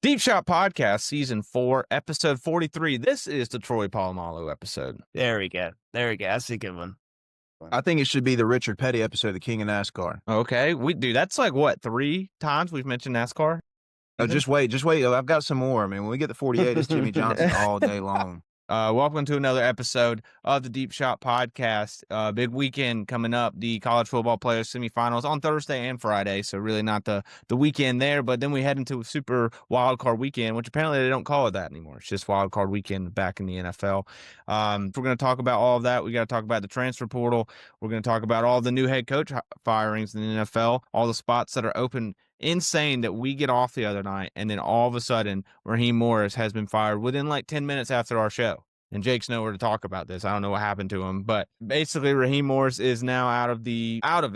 Deep Shot Podcast, Season 4, Episode 43. This is the Troy Polamalu episode. There we go. That's a good one. I think it should be the Richard Petty episode, The King of NASCAR. Okay, that's like, what, 3 times we've mentioned NASCAR? Oh, just wait. I've got some more. I mean, when we get to 48, it's Jimmy Johnson all day long. Welcome to another episode of the Deep Shot Podcast. Big weekend coming up. The college football players semifinals on Thursday and Friday, so really not the weekend there. But then we head into a super wild card weekend, which apparently they don't call it that anymore. It's just wild card weekend back in the NFL. If we're going to talk about all of that, we got to talk about the transfer portal. We're going to talk about all the new head coach firings in the NFL, all the spots that are open. Insane that we get off the other night, and then all of a sudden, Raheem Morris has been fired within like 10 minutes after our show. And Jake's nowhere to talk about this. I don't know what happened to him, but basically Raheem Morris is now out of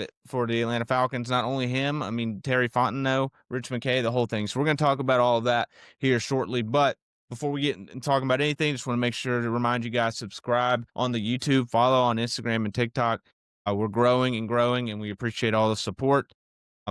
it for the Atlanta Falcons. Not only him, I mean, Terry Fontenot, Rich McKay, the whole thing. So we're going to talk about all of that here shortly. But before we get into talking about anything, just want to make sure to remind you guys, subscribe on the YouTube, follow on Instagram and TikTok. We're growing, and we appreciate all the support.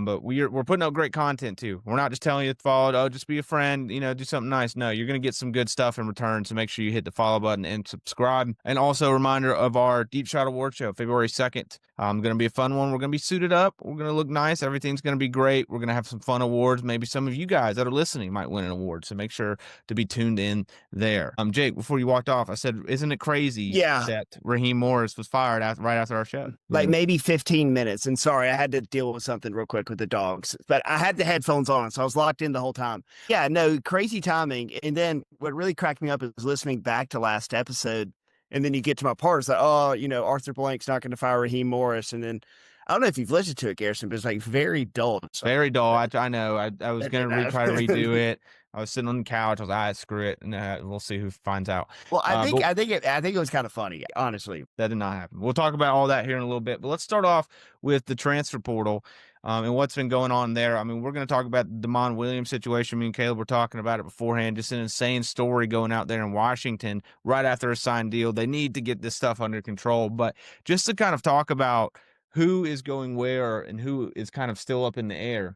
But we're putting out great content too. We're not just telling you to follow, just be a friend, do something nice. No, you're going to get some good stuff in return. So make sure you hit the follow button and subscribe. And also a reminder of our Deep Shot Award Show, February 2nd. Going to be a fun one. We're going to be suited up. We're going to look nice. Everything's going to be great. We're going to have some fun awards. Maybe some of you guys that are listening might win an award. So make sure to be tuned in there. Jake, before you walked off, I said, isn't it crazy that Raheem Morris was fired right after our show? Like maybe 15 minutes. And sorry, I had to deal with something real quick with the dogs, but I had the headphones on, so I was locked in the whole time. Yeah, no, crazy timing. And then what really cracked me up is listening back to last episode. And then you get to my part, it's like, Arthur Blank's not going to fire Raheem Morris. And then I don't know if you've listened to it, Garrison, but it's like very dull. Very dull. I know. I was going to try to redo it. I was sitting on the couch. I was like, screw it. And we'll see who finds out. Well, I think it was kind of funny, honestly. That did not happen. We'll talk about all that here in a little bit. But let's start off with the transfer portal and what's been going on there. I mean, we're going to talk about the Damon Williams situation. Me and Caleb were talking about it beforehand. Just an insane story going out there in Washington right after a signed deal. They need to get this stuff under control. But just to kind of talk about who is going where and who is kind of still up in the air.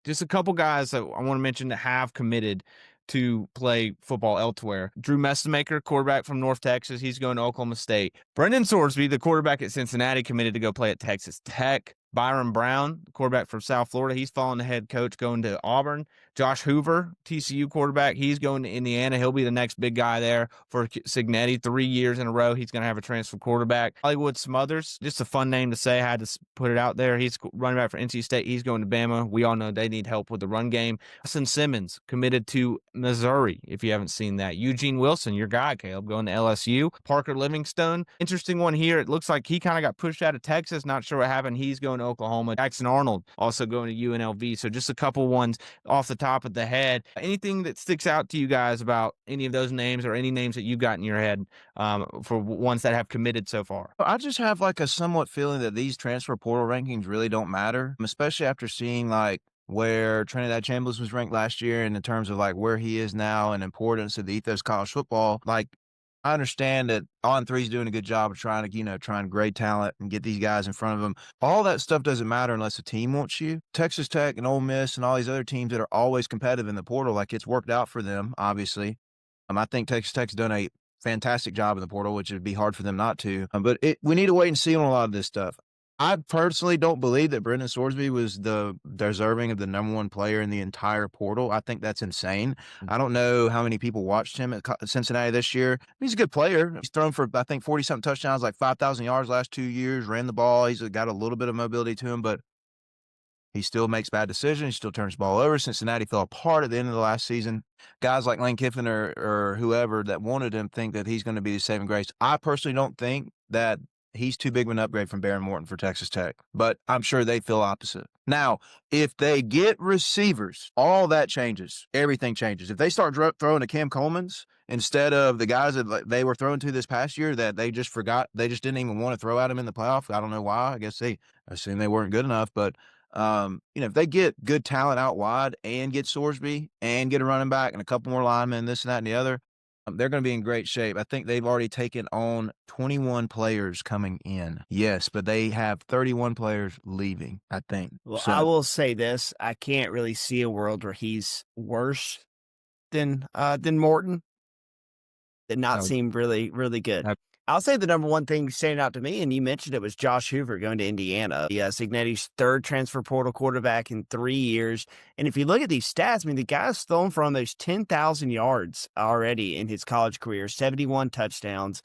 Just a couple guys that I want to mention that have committed to play football elsewhere. Drew Messemaker, quarterback from North Texas. He's going to Oklahoma State. Brendan Sorsby, the quarterback at Cincinnati, committed to go play at Texas Tech. Byron Brown, quarterback from South Florida, he's following the head coach going to Auburn. Josh Hoover, TCU quarterback, he's going to Indiana. He'll be the next big guy there for Cignetti. 3 years in a row, he's going to have a transfer quarterback. Hollywood Smothers, just a fun name to say. I had to put it out there. He's running back for NC State. He's going to Bama. We all know they need help with the run game. Justin Simmons, committed to Missouri, if you haven't seen that. Eugene Wilson, your guy, Caleb, going to LSU. Parker Livingstone, interesting one here. It looks like he kind of got pushed out of Texas. Not sure what happened. He's going to Oklahoma. Jackson Arnold also going to UNLV. So just a couple ones off the top of the head. Anything that sticks out to you guys about any of those names or any names that you've got in your head for ones that have committed so far? I just have like a somewhat feeling that these transfer portal rankings really don't matter, especially after seeing like where Trinidad Chambliss was ranked last year and in terms of like where he is now and importance of the ethos of college football. Like, I understand that On3 is doing a good job of trying to grade talent and get these guys in front of them. All that stuff doesn't matter unless a team wants you. Texas Tech and Ole Miss and all these other teams that are always competitive in the portal, like it's worked out for them, obviously. I think Texas Tech's done a fantastic job in the portal, which would be hard for them not to. But we need to wait and see on a lot of this stuff. I personally don't believe that Brendan Sorsby was deserving of the number one player in the entire portal. I think that's insane. I don't know how many people watched him at Cincinnati this year. He's a good player. He's thrown for, I think, 40-something touchdowns, like 5,000 yards last 2 years, ran the ball. He's got a little bit of mobility to him, but he still makes bad decisions. He still turns the ball over. Cincinnati fell apart at the end of the last season. Guys like Lane Kiffin or whoever that wanted him think that he's going to be the saving grace. I personally don't think that he's too big of an upgrade from Baron Morton for Texas Tech, but I'm sure they feel opposite. Now, if they get receivers, all that changes. Everything changes. If they start throwing to Cam Coleman's instead of the guys that they were throwing to this past year that they just forgot, they just didn't even want to throw at him in the playoff. I don't know why. I guess they assumed they weren't good enough, but if they get good talent out wide and get Sorsby and get a running back and a couple more linemen, this and that and the other, they're going to be in great shape. I think they've already taken on 21 players coming in. Yes, but they have 31 players leaving, I think. Well, I will say this. I can't really see a world where he's worse than Morton. Did not seem really, really good. I'll say the number one thing standing out to me, and you mentioned it, was Josh Hoover going to Indiana. Cignetti's third transfer portal quarterback in 3 years. And if you look at these stats, I mean, the guy's thrown for almost 10,000 yards already in his college career, 71 touchdowns.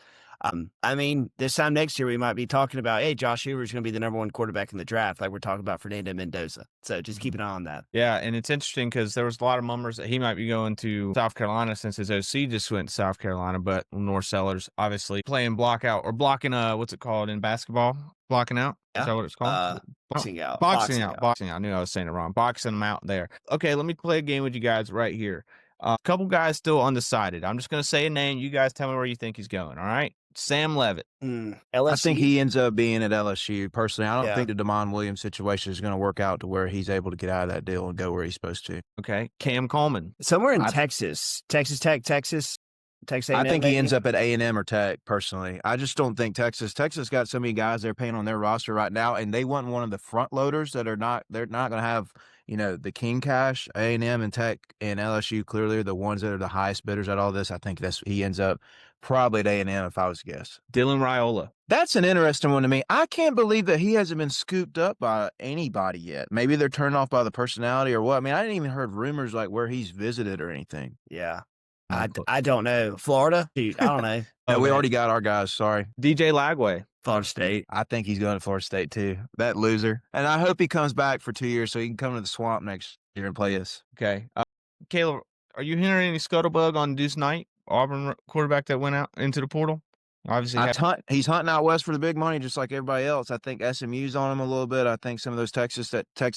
I mean, this time next year, we might be talking about, hey, Josh Hoover is going to be the number one quarterback in the draft, like we're talking about Fernando Mendoza. So just keep an eye on that. Yeah, and it's interesting because there was a lot of murmurs that he might be going to South Carolina since his OC just went to South Carolina, but North Sellers obviously playing blocking what's it called in basketball? Blocking out? Is that what it's called? Boxing out. Boxing out. I knew I was saying it wrong. Boxing them out there. Okay, let me play a game with you guys right here. A couple guys still undecided. I'm just going to say a name. You guys tell me where you think he's going, all right? Sam Levitt. LSU. I think he ends up being at LSU. Personally, I don't think the Damon Williams situation is going to work out to where he's able to get out of that deal and go where he's supposed to. Okay. Cam Coleman. Somewhere in Texas. Texas Tech, Texas A&M, I think he ends up at A&M or Tech, personally. I just don't think Texas got so many guys they're paying on their roster right now, and they want one of the front loaders that they're not going to have, the king cash. A&M and Tech and LSU clearly are the ones that are the highest bidders at all this. I think he ends up probably at A&M if I was to guess. Dylan Raiola. That's an interesting one to me. I can't believe that he hasn't been scooped up by anybody yet. Maybe they're turned off by the personality or what. I mean, I didn't even heard rumors like where he's visited or anything. Yeah. I don't know. Florida? I don't know. No, we already got our guys. Sorry. DJ Lagway. Florida State. I think he's going to Florida State too. That loser. And I hope he comes back for 2 years so he can come to the Swamp next year and play us. Okay. Caleb, are you hearing any scuttlebug on Deuce Knight, Auburn quarterback that went out into the portal? Obviously, he's hunting out west for the big money, just like everybody else. I think SMU's on him a little bit. I think some of those Texas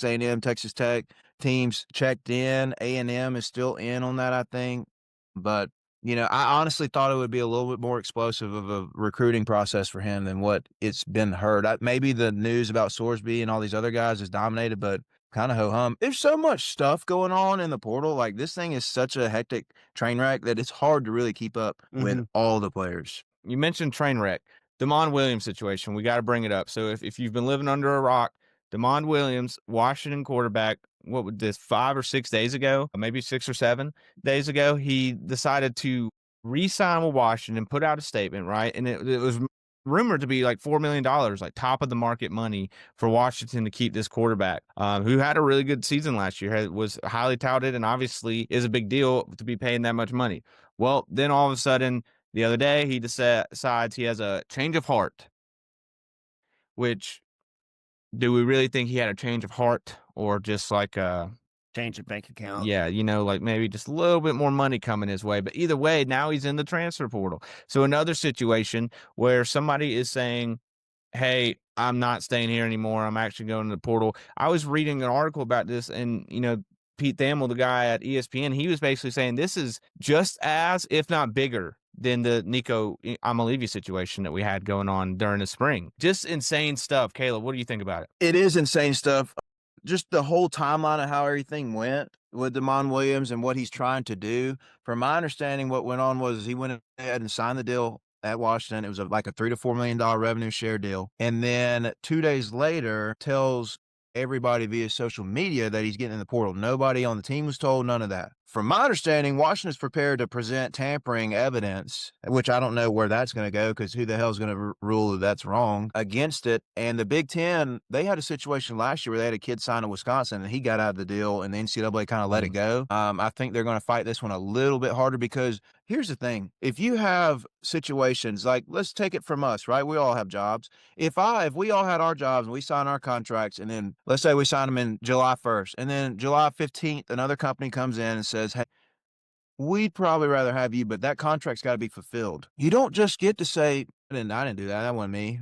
A&M, Texas Tech teams checked in. A&M is still in on that, I think. But I honestly thought it would be a little bit more explosive of a recruiting process for him than what it's been heard. Maybe the news about Sorsby and all these other guys is dominated, but kind of ho-hum. There's so much stuff going on in the portal. Like, this thing is such a hectic train wreck that it's hard to really keep up with all the players. You mentioned train wreck. Damon Williams situation. We got to bring it up. So if you've been living under a rock, Damon Williams, Washington quarterback, what was this, 5 or 6 days ago, maybe 6 or 7 days ago, he decided to re-sign with Washington, put out a statement, right? And it was rumored to be like $4 million, like top of the market money for Washington to keep this quarterback, who had a really good season last year, was highly touted, and obviously is a big deal to be paying that much money. Well, then all of a sudden, the other day, he decides he has a change of heart, which, do we really think he had a change of heart or just like a change of bank account? Yeah, like maybe just a little bit more money coming his way. But either way, now he's in the transfer portal. So another situation where somebody is saying, hey, I'm not staying here anymore. I'm actually going to the portal. I was reading an article about this, and, Pete Thamel, the guy at ESPN, he was basically saying this is just as, if not bigger, than the Nico Amalevi situation that we had going on during the spring. Just insane stuff. Caleb, what do you think about it? It is insane stuff. Just the whole timeline of how everything went with Damon Williams and what he's trying to do. From my understanding, what went on was he went ahead and signed the deal at Washington. It was like a $3 to $4 million revenue share deal. And then 2 days later tells everybody via social media that he's getting in the portal. Nobody on the team was told, none of that. From my understanding, Washington's prepared to present tampering evidence, which I don't know where that's going to go because who the hell is going to rule that that's wrong, against it. And the Big Ten, they had a situation last year where they had a kid sign in Wisconsin and he got out of the deal and the NCAA kind of let it go. I think they're going to fight this one a little bit harder because here's the thing. If you have situations like, let's take it from us, right? We all have jobs. If we all had our jobs and we sign our contracts and then let's say we sign them in July 1st and then July 15th, another company comes in and says, hey, we'd probably rather have you, but that contract's got to be fulfilled. You don't just get to say, I didn't do that. That wasn't me.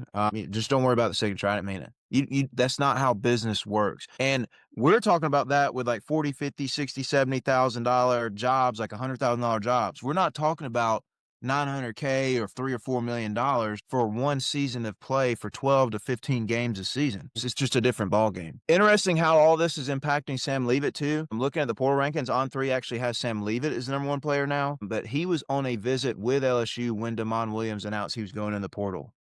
Just don't worry about the signature. I didn't mean it. That's not how business works. And we're talking about that with like $40, $50, $60, $70,000 jobs, like $100,000 jobs. We're not talking about $900K or $3 or $4 million for one season of play for 12 to 15 games a season. It's just a different ballgame. Interesting how all this is impacting Sam Leavitt too. I'm looking at the portal rankings. On3 actually has Sam Leavitt as the number 1 player now, but he was on a visit with LSU when Damon Williams announced he was going in the portal.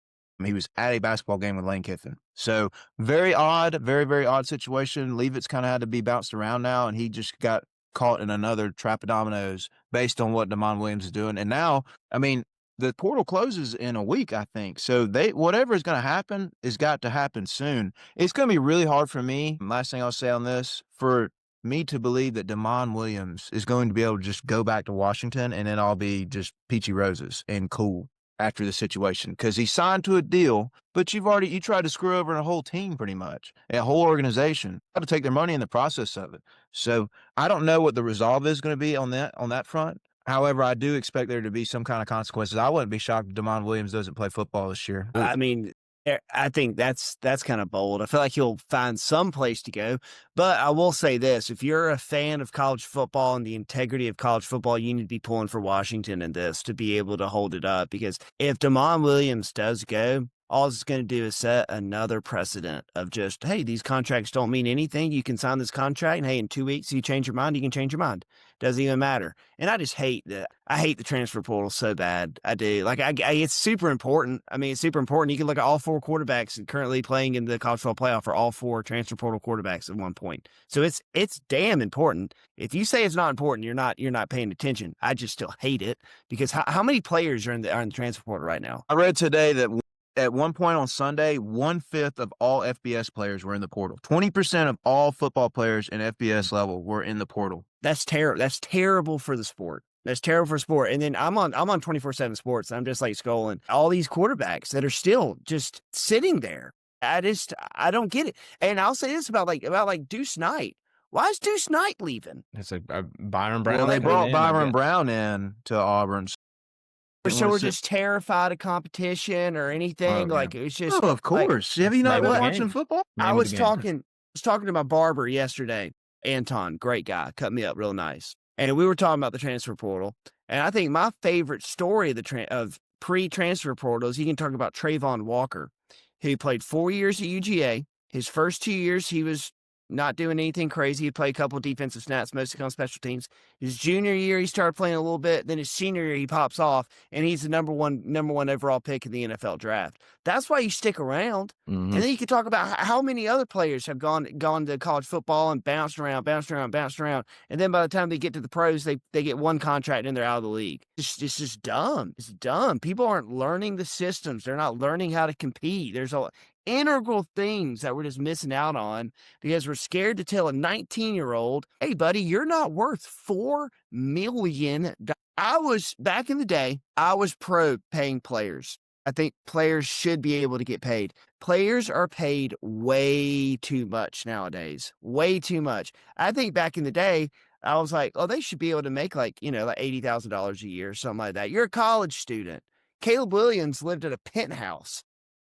He was at a basketball game with Lane Kiffin. So very odd, very, very odd situation. Leavitt's kind of had to be bounced around now, and he just got caught in another trap of dominoes based on what Damon Williams is doing. And now, I mean, the portal closes in a week, I think. So whatever is going to happen has got to happen soon. It's going to be really hard for me. Last thing I'll say on this, for me to believe that Damon Williams is going to be able to just go back to Washington and then I'll be just peachy roses and cool after the situation, because he signed to a deal, but you tried to screw over a whole team pretty much, a whole organization. Got to take their money in the process of it. So I don't know what the resolve is going to be on that front. However, I do expect there to be some kind of consequences. I wouldn't be shocked if Damon Williams doesn't play football this year. I mean, I think that's kind of bold. I feel like he'll find some place to go. But I will say this, if you're a fan of college football and the integrity of college football, you need to be pulling for Washington in this to be able to hold it up. Because if Damon Williams does go, all it's going to do is set another precedent of just, hey, these contracts don't mean anything. You can sign this contract, and hey, in 2 weeks, you change your mind, you can change your mind. Doesn't even matter. And I just hate that. I hate the transfer portal so bad. I do. Like, it's super important. I mean, it's super important. You can look at all 4 quarterbacks currently playing in the college football playoff for all 4 transfer portal quarterbacks at one point. So it's damn important. If you say it's not important, you're not paying attention. I just still hate it, because how many players are in the transfer portal right now? I read today that at one point on Sunday, 1/5 of all FBS players were in the portal. 20% of all football players in FBS level were in the portal. That's terrible. That's terrible for the sport. That's terrible for sport. And then I'm on 24/7 Sports. And I'm just like scrolling all these quarterbacks that are still just sitting there. I don't get it. And I'll say this about Deuce Knight. Why is Deuce Knight leaving? It's a Byron Brown. Well, they brought Byron Brown in to Auburn. So we're just terrified of competition or anything. It's just. Oh, of course. Have you not been watching football? I was talking to my barber yesterday, Anton, great guy, cut me up real nice, and we were talking about the transfer portal. And I think my favorite story of pre-transfer portal is you can talk about Trayvon Walker, who played 4 years at UGA. His first 2 years, he was not doing anything crazy. He played a couple of defensive snaps, mostly on special teams. His junior year, he started playing a little bit. Then his senior year, he pops off, and he's the number one overall pick in the NFL draft. That's why you stick around. Mm-hmm. And then you can talk about how many other players have gone to college football and bounced around. And then by the time they get to the pros, they get one contract and they're out of the league. It's just dumb. It's dumb. People aren't learning the systems. They're not learning how to compete. There's integral things that we're just missing out on because we're scared to tell a 19-year-old, hey, buddy, you're not worth $4 million. Back in the day, I was pro paying players. I think players should be able to get paid. Players are paid way too much nowadays. Way too much. I think back in the day, I was like, oh, they should be able to make like $80,000 a year or something like that. You're a college student. Caleb Williams lived at a penthouse.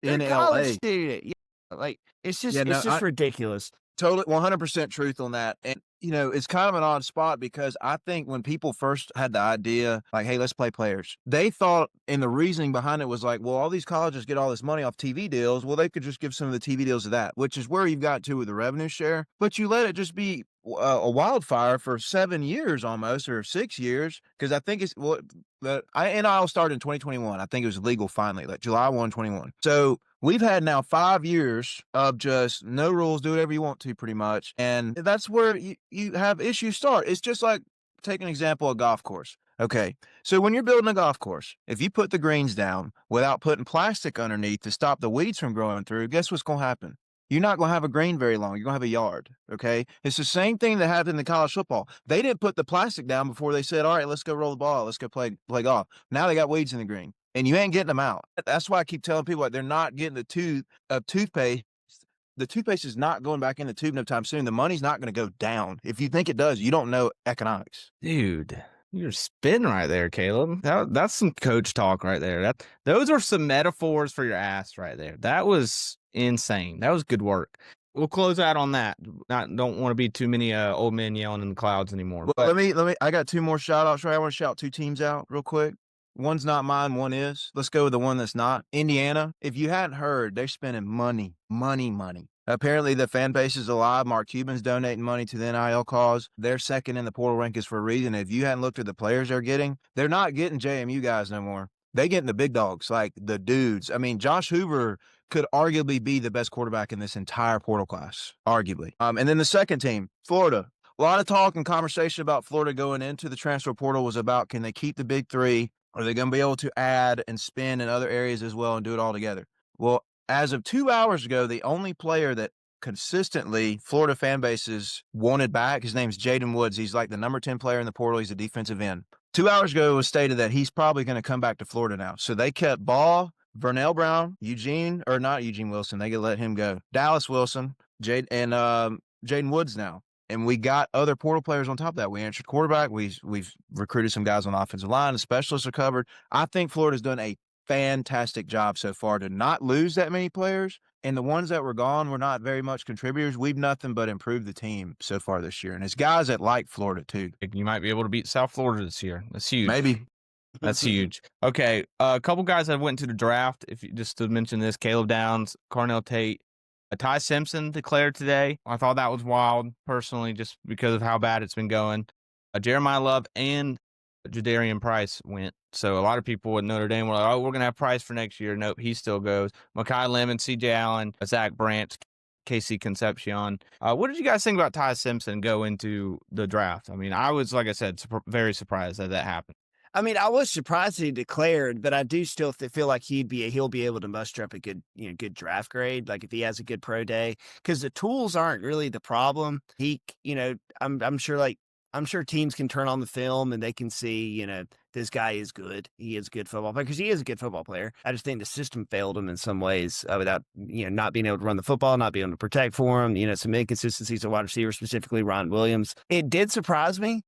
In a LA. college student. Yeah, it's just ridiculous. Totally 100% truth on that. And, it's kind of an odd spot because I think when people first had the idea, like, hey, let's play players, they thought, and the reasoning behind it was like, well, all these colleges get all this money off TV deals. Well, they could just give some of the TV deals to that, which is where you've got to with the revenue share. But you let it just be a wildfire for 7 years almost, or 6 years, because I think it's NIL started in 2021. I think it was legal finally, like July 1, 21. So we've had now 5 years of just no rules, do whatever you want to, pretty much. And that's where you have issues start. It's just like, take an example, a golf course. Okay, so when you're building a golf course, if you put the greens down without putting plastic underneath to stop the weeds from growing through, guess what's going to happen? You're not going to have a green very long. You're going to have a yard, okay? It's the same thing that happened in college football. They didn't put the plastic down before they said, all right, let's go roll the ball. Let's go play golf. Now they got weeds in the green, and you ain't getting them out. That's why I keep telling people, they're not getting the tooth of toothpaste. The toothpaste is not going back in the tube no time soon. The money's not going to go down. If you think it does, you don't know economics. Dude, you're spitting right there, Caleb. That's some coach talk right there. Those are some metaphors for your ass right there. That was insane. That was good work. We'll close out on that. Don't want to be too many old men yelling in the clouds anymore. Well, let me. I got 2 more shout outs. Right, I want to shout 2 teams out real quick. One's not mine, one is. Let's go with the one that's not. Indiana. If you hadn't heard, they're spending money. Apparently, the fan base is alive. Mark Cuban's donating money to the NIL cause. They're second in the portal rankings for a reason. If you hadn't looked at the players they're getting, they're not getting JMU guys no more. They getting the big dogs, like the dudes. I mean, Josh Hoover could arguably be the best quarterback in this entire portal class, arguably. And then the second team, Florida. A lot of talk and conversation about Florida going into the transfer portal was about, can they keep the big three? Are they going to be able to add and spend in other areas as well and do it all together? Well, as of 2 hours ago, the only player that consistently Florida fan bases wanted back, his name's Jaden Woods. He's like the number 10 player in the portal. He's a defensive end. 2 hours ago, it was stated that he's probably going to come back to Florida now. So they kept Ball, Vernell Brown, not Eugene Wilson. They could let him go. Dallas Wilson, Jaden Woods now. And we got other portal players on top of that. We answered quarterback. We've recruited some guys on the offensive line. The specialists are covered. I think Florida's done a fantastic job so far to not lose that many players. And the ones that were gone were not very much contributors. We've nothing but improved the team so far this year. And it's guys that like Florida too. You might be able to beat South Florida this year. That's huge. Maybe. That's huge. Okay, a couple guys that went to the draft, if you just to mention this, Caleb Downs, Carnell Tate, Ty Simpson declared today. I thought that was wild, personally, just because of how bad it's been going. Jeremiah Love and Jadarian Price went. So a lot of people at Notre Dame were like, oh, we're going to have Price for next year. Nope, he still goes. Mekhi Lemon, C.J. Allen, Zach Branch, Casey Concepcion. What did you guys think about Ty Simpson go into the draft? I mean, I was, like I said, very surprised that happened. I mean, I was surprised he declared, but I do still feel like he'll be able to muster up a good draft grade. Like if he has a good pro day, because the tools aren't really the problem. I'm sure teams can turn on the film and they can see, this guy is good. He is a good football player because he is a good football player. I just think the system failed him in some ways without, not being able to run the football, not being able to protect for him, some inconsistencies at wide receiver, specifically Ron Williams. It did surprise me,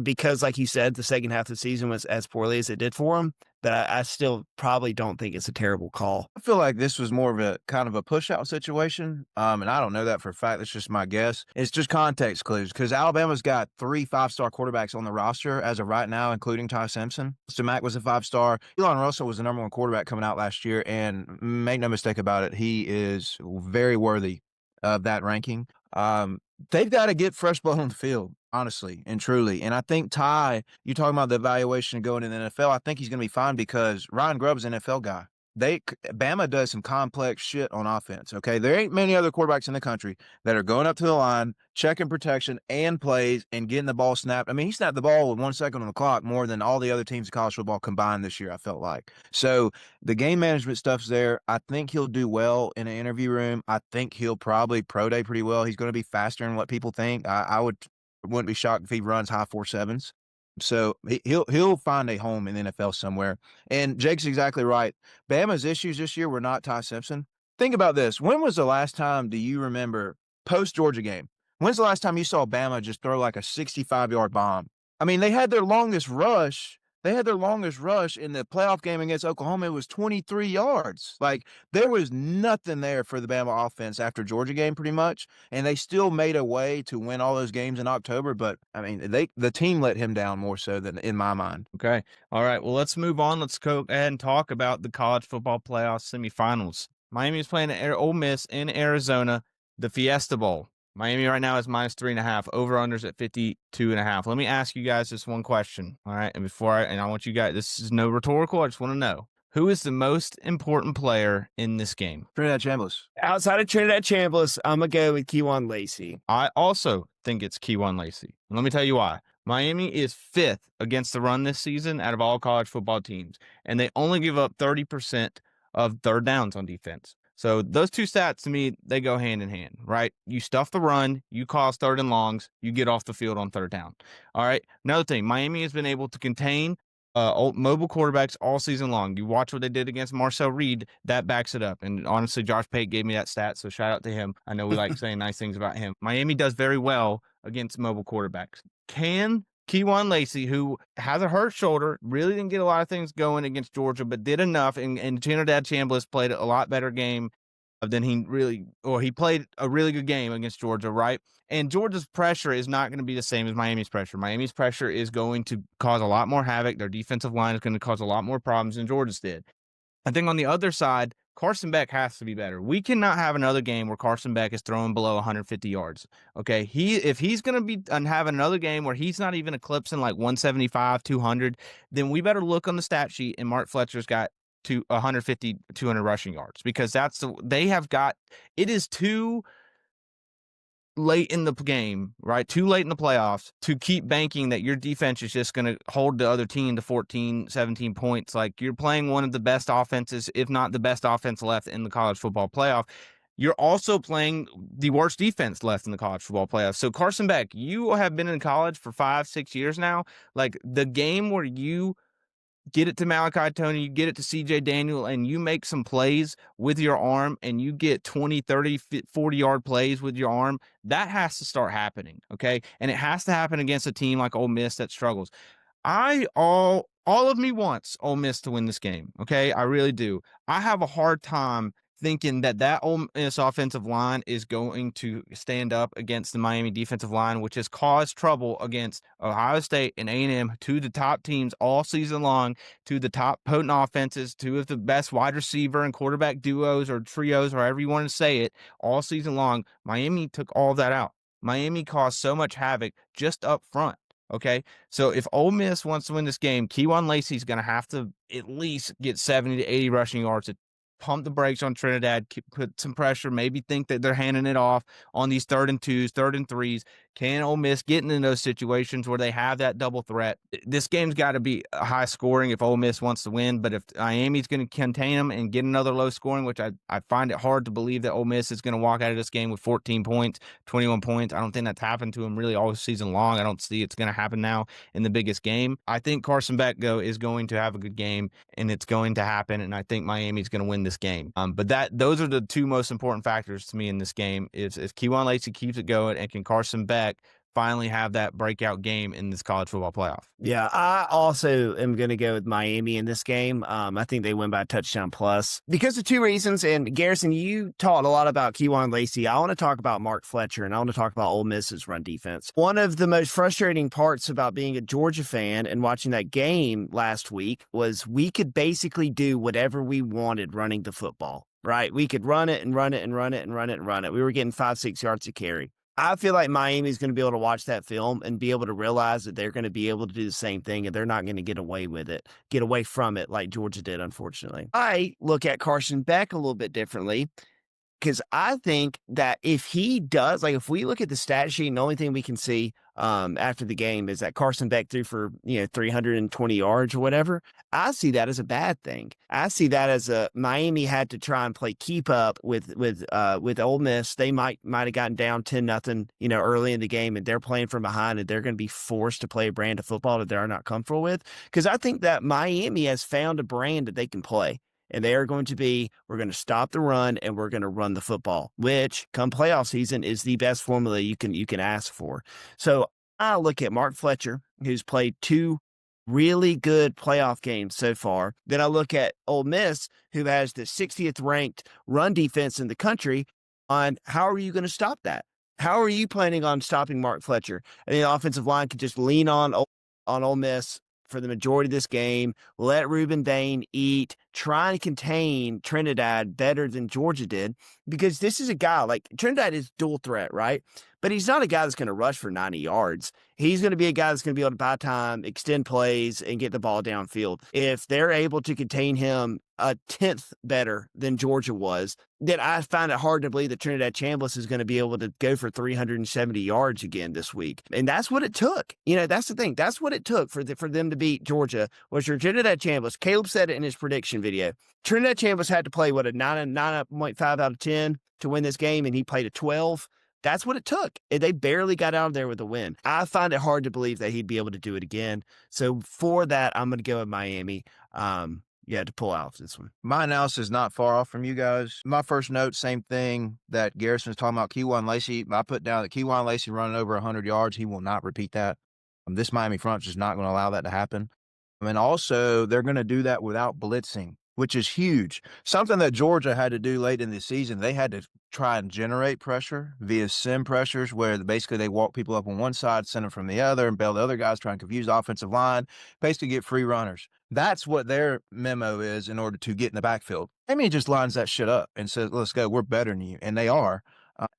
because like you said, the second half of the season was as poorly as it did for him, but I still probably don't think it's a terrible call. I feel like this was more of a kind of a push-out situation, and I don't know that for a fact. That's just my guess. It's just context clues, because Alabama's got 3 5-star quarterbacks on the roster as of right now, including Ty Simpson. Mack was a 5-star. Elon Russell was the number 1 quarterback coming out last year, and make no mistake about it, he is very worthy of that ranking. They've got to get fresh blood on the field, honestly and truly. And I think Ty, you talking about the evaluation going in the NFL, I think he's going to be fine because Ryan Grubb's an NFL guy. Bama does some complex shit on offense, okay? There ain't many other quarterbacks in the country that are going up to the line, checking protection and plays and getting the ball snapped. I mean, he snapped the ball with 1 second on the clock more than all the other teams in college football combined this year, I felt like. So the game management stuff's there. I think he'll do well in an interview room. I think he'll probably pro day pretty well. He's going to be faster than what people think. I wouldn't be shocked if he runs high 4.7s. So he'll find a home in the NFL somewhere. And Jake's exactly right. Bama's issues this year were not Ty Simpson. Think about this. When was the last time, do you remember, post-Georgia game, when's the last time you saw Bama just throw like a 65-yard bomb? I mean, they had their longest rush. In the playoff game against Oklahoma. It was 23 yards. Like, there was nothing there for the Bama offense after Georgia game pretty much, and they still made a way to win all those games in October. But, I mean, the team let him down more so than in my mind. Okay. All right. Well, let's move on. Let's go ahead and talk about the college football playoff semifinals. Miami is playing Ole Miss in Arizona, the Fiesta Bowl. Miami right now is -3.5. Over-unders at 52.5. Let me ask you guys this one question, all right? And I want you guys, this is no rhetorical. I just want to know, who is the most important player in this game? Trinidad Chambliss. Outside of Trinidad Chambliss, I'm going to go with Kejuan Lacey. I also think it's Kejuan Lacey. And let me tell you why. Miami is 5th against the run this season out of all college football teams, and they only give up 30% of third downs on defense. So those two stats, to me, they go hand in hand, right? You stuff the run, you cause third and longs, you get off the field on third down. All right. Another thing, Miami has been able to contain mobile quarterbacks all season long. You watch what they did against Marcel Reed, that backs it up. And honestly, Josh Pate gave me that stat, so shout out to him. I know we like saying nice things about him. Miami does very well against mobile quarterbacks. Can Kejuan Lacey, who has a hurt shoulder, really didn't get a lot of things going against Georgia, but did enough. And Trinidad Chambliss played a lot better game than he played a really good game against Georgia, right? And Georgia's pressure is not going to be the same as Miami's pressure. Miami's pressure is going to cause a lot more havoc. Their defensive line is going to cause a lot more problems than Georgia's did. I think on the other side, Carson Beck has to be better. We cannot have another game where Carson Beck is throwing below 150 yards. Okay, if he's going to be have another game where he's not even eclipsing like 175, 200, then we better look on the stat sheet and Mark Fletcher's got 150, 200 rushing yards, because it is too late in the game, right? Too late in the playoffs to keep banking that your defense is just going to hold the other team to 14, 17 points. Like, you're playing one of the best offenses, if not the best offense left in the college football playoff. You're also playing the worst defense left in the college football playoffs. So Carson Beck, you have been in college for 5-6 years now. Like, the game where you get it to Malachi Tony, you get it to CJ Daniel, and you make some plays with your arm and you get 20, 30, 40-yard plays with your arm, that has to start happening, okay? And it has to happen against a team like Ole Miss that struggles. All of me wants Ole Miss to win this game, okay? I really do. I have a hard time thinking that Ole Miss offensive line is going to stand up against the Miami defensive line, which has caused trouble against Ohio State and A&M, two of the top teams all season long, two of the top potent offenses, two of the best wide receiver and quarterback duos or trios, or however you want to say it, all season long. Miami took all of that out. Miami caused so much havoc just up front. Okay, so if Ole Miss wants to win this game, Keywan Lacy's going to have to at least get 70 to 80 rushing yards to pump the brakes on Trinidad, put some pressure, maybe think that they're handing it off on these 3rd and 2s, 3rd and 3s. Can Ole Miss get in those situations where they have that double threat? This game's got to be high scoring if Ole Miss wants to win, but if Miami's going to contain them and get another low scoring, which I find it hard to believe that Ole Miss is going to walk out of this game with 14 points, 21 points. I don't think that's happened to them really all season long. I don't see it's going to happen now in the biggest game. I think Carson Beck is going to have a good game, and it's going to happen, and I think Miami's going to win this game. But those are the two most important factors to me in this game is if Keywan Lacy keeps it going and can Carson Beck finally have that breakout game in this college football playoff. Yeah, I also am going to go with Miami in this game. I think they win by a touchdown plus because of two reasons. And Garrison, you talked a lot about Keywan Lacy. I want to talk about Mark Fletcher, and I want to talk about Ole Miss's run defense. One of the most frustrating parts about being a Georgia fan and watching that game last week was we could basically do whatever we wanted running the football, right? We could run it and run it and run it and run it and run it. We were getting 5-6 yards a carry. I feel like Miami's going to be able to watch that film and be able to realize that they're going to be able to do the same thing and they're not going to get away from it like Georgia did, unfortunately. I look at Carson Beck a little bit differently because I think that if he does, like if we look at the stat sheet and the only thing we can see after the game is that Carson Beck threw for 320 yards or whatever, I see that as a bad thing. I see that as Miami had to try and play keep up with Ole Miss. They might have gotten down 10-0, early in the game, and they're playing from behind, and they're going to be forced to play a brand of football that they're not comfortable with. Because I think that Miami has found a brand that they can play. And they are going to we're going to stop the run and we're going to run the football, which come playoff season is the best formula you can ask for. So I look at Mark Fletcher, who's played 2 really good playoff games so far. Then I look at Ole Miss, who has the 60th ranked run defense in the country, on how are you going to stop that? How are you planning on stopping Mark Fletcher? And the offensive line could just lean on Ole Miss for the majority of this game, let Ruben Dane eat, try and contain Trinidad better than Georgia did, because this is a guy, like Trinidad is dual threat, right? But he's not a guy that's going to rush for 90 yards. He's going to be a guy that's going to be able to buy time, extend plays, and get the ball downfield. If they're able to contain him a 10th better than Georgia was, then I find it hard to believe that Trinidad Chambliss is going to be able to go for 370 yards again this week. And that's what it took. That's the thing. That's what it took for them to beat Georgia, was your Trinidad Chambliss. Caleb said it in his prediction video. Trinidad Chambliss had to play, a 9.5 out of 10 to win this game, and he played a 12. That's what it took. And they barely got out of there with a win. I find it hard to believe that he'd be able to do it again. So for that, I'm going to go with Miami. To pull out this one. My analysis is not far off from you guys. My first note, same thing that Garrison was talking about, Keywan Lacy. I put down that Keywan Lacy running over 100 yards. He will not repeat that. This Miami front is just not going to allow that to happen. And also, they're going to do that without blitzing, which is huge. Something that Georgia had to do late in the season. They had to try and generate pressure via sim pressures, where basically they walk people up on one side, send them from the other, and bail the other guys, try and confuse the offensive line, basically get free runners. That's what their memo is in order to get in the backfield. Miami just lines that shit up and says, let's go, we're better than you. And they are.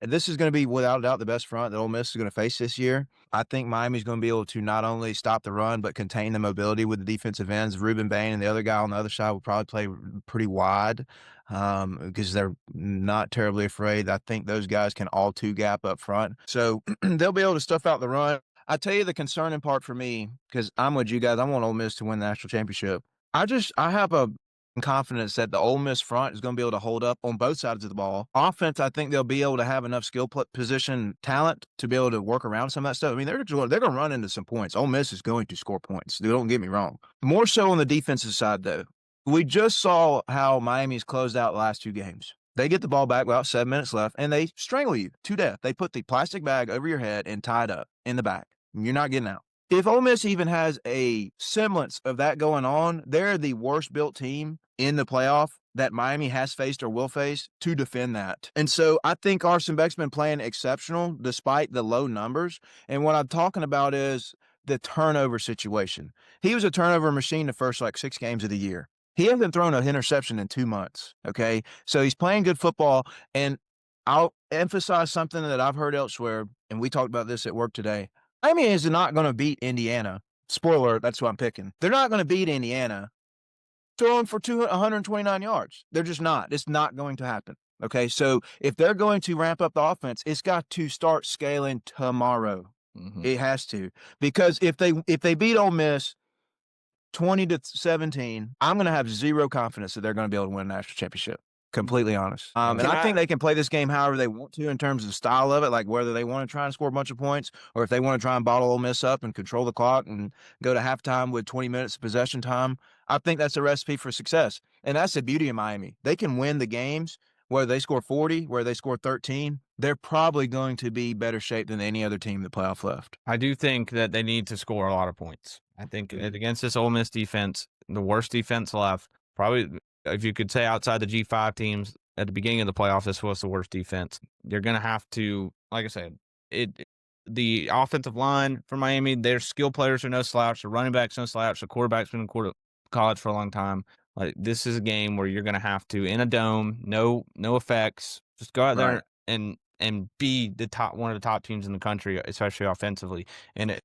This is going to be, without a doubt, the best front that Ole Miss is going to face this year. I think Miami's going to be able to not only stop the run, but contain the mobility with the defensive ends. Reuben Bain and the other guy on the other side will probably play pretty wide because they're not terribly afraid. I think those guys can all two-gap up front. So they'll be able to stuff out the run. I tell you the concerning part for me, because I'm with you guys, I want Ole Miss to win the national championship. I have a confidence that the Ole Miss front is going to be able to hold up on both sides of the ball. Offense, I think they'll be able to have enough skill position talent to be able to work around some of that stuff. I mean, they're going to run into some points. Ole Miss is going to score points. Don't get me wrong. More so on the defensive side, though. We just saw how Miami's closed out the last 2 games. They get the ball back about 7 minutes left, and they strangle you to death. They put the plastic bag over your head and tie it up in the back. You're not getting out. If Ole Miss even has a semblance of that going on, they're the worst built team in the playoff that Miami has faced or will face to defend that. And so I think Carson Beck's been playing exceptional despite the low numbers. And what I'm talking about is the turnover situation. He was a turnover machine the first 6 games of the year. He hasn't thrown an interception in 2 months. Okay. So he's playing good football. And I'll emphasize something that I've heard elsewhere. And we talked about this at work today. Miami is not going to beat Indiana. Spoiler, that's who I'm picking. They're not going to beat Indiana throwing for 129 yards. They're just not. It's not going to happen. Okay, so if they're going to ramp up the offense, it's got to start scaling tomorrow. Mm-hmm. It has to. Because if they beat Ole Miss 20-17, I'm going to have zero confidence that they're going to be able to win a national championship. Completely honest. And I think they can play this game however they want to in terms of the style of it, like whether they want to try and score a bunch of points or if they want to try and bottle Ole Miss up and control the clock and go to halftime with 20 minutes of possession time. I think that's a recipe for success. And that's the beauty of Miami. They can win the games, whether they score 40, whether they score 13. They're probably going to be better shape than any other team in the playoff left. I do think that they need to score a lot of points. I think against this Ole Miss defense, the worst defense left, probably – if you could say outside the G5 teams at the beginning of the playoffs, this was the worst defense. You're going to have to, like I said, the offensive line for Miami, their skill players are no slouch. The running back's no slouch. The quarterback's been in college for a long time. This is a game where you're going to have to, in a dome, no effects, just go out there and be one of the top teams in the country, especially offensively, and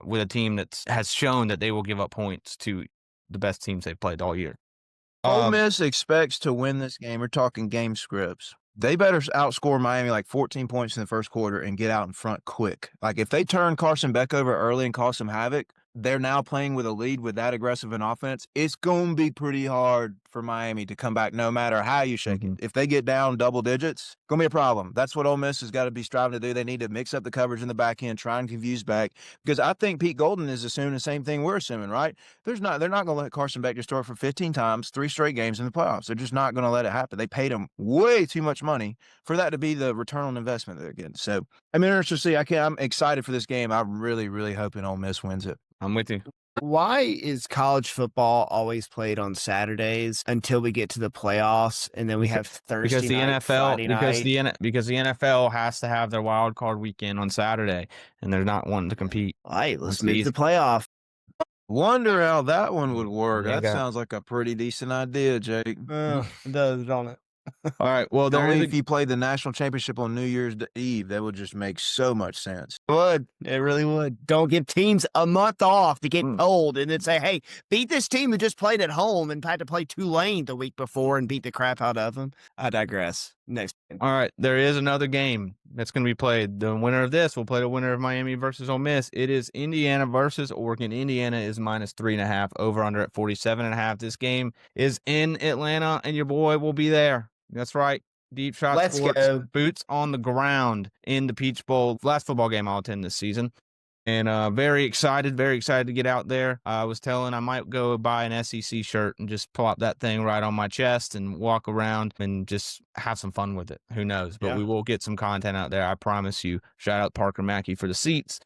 with a team that has shown that they will give up points to the best teams they've played all year. Ole Miss expects to win this game. We're talking game scripts. They better outscore Miami 14 points in the first quarter and get out in front quick. If they turn Carson Beck over early and cause some havoc, they're now playing with a lead with that aggressive an offense. It's going to be pretty hard for Miami to come back no matter how you shake it. If they get down double digits, it's going to be a problem. That's what Ole Miss has got to be striving to do. They need to mix up the coverage in the back end, try and confuse back, because I think Pete Golden is assuming the same thing we're assuming, right? They're not going to let Carson Beck just throw it for 15 times, 3 straight games in the playoffs. They're just not going to let it happen. They paid him way too much money for that to be the return on investment they're getting. So I'm interested to see. I'm excited for this game. I'm really, really hoping Ole Miss wins it. I'm with you. Why is college football always played on Saturdays until we get to the playoffs, and then we have Thursday because the night, NFL Friday because the NFL has to have their wild card weekend on Saturday, and they're not wanting to compete. All right, let's move the playoff. Wonder how that one would work. That sounds like a pretty decent idea, Jake. It does, don't it? All right. Well, if you played the national championship on New Year's Eve, that would just make so much sense. It really would. Don't give teams a month off to get old and then say, hey, beat this team who just played at home and had to play Tulane the week before and beat the crap out of them. I digress. Next. All right. There is another game that's going to be played. The winner of this will play the winner of Miami versus Ole Miss. It is Indiana versus Oregon. Indiana is -3.5, over under at 47.5. This game is in Atlanta, and your boy will be there. That's right. Deep Shot Let's Sports, go. boots on the ground in the Peach Bowl. Last football game I'll attend this season. And very excited to get out there. I was telling I might go buy an SEC shirt and just plop that thing right on my chest and walk around and just have some fun with it. Who knows? But we will get some content out there, I promise you. Shout out Parker Mackey for the seats.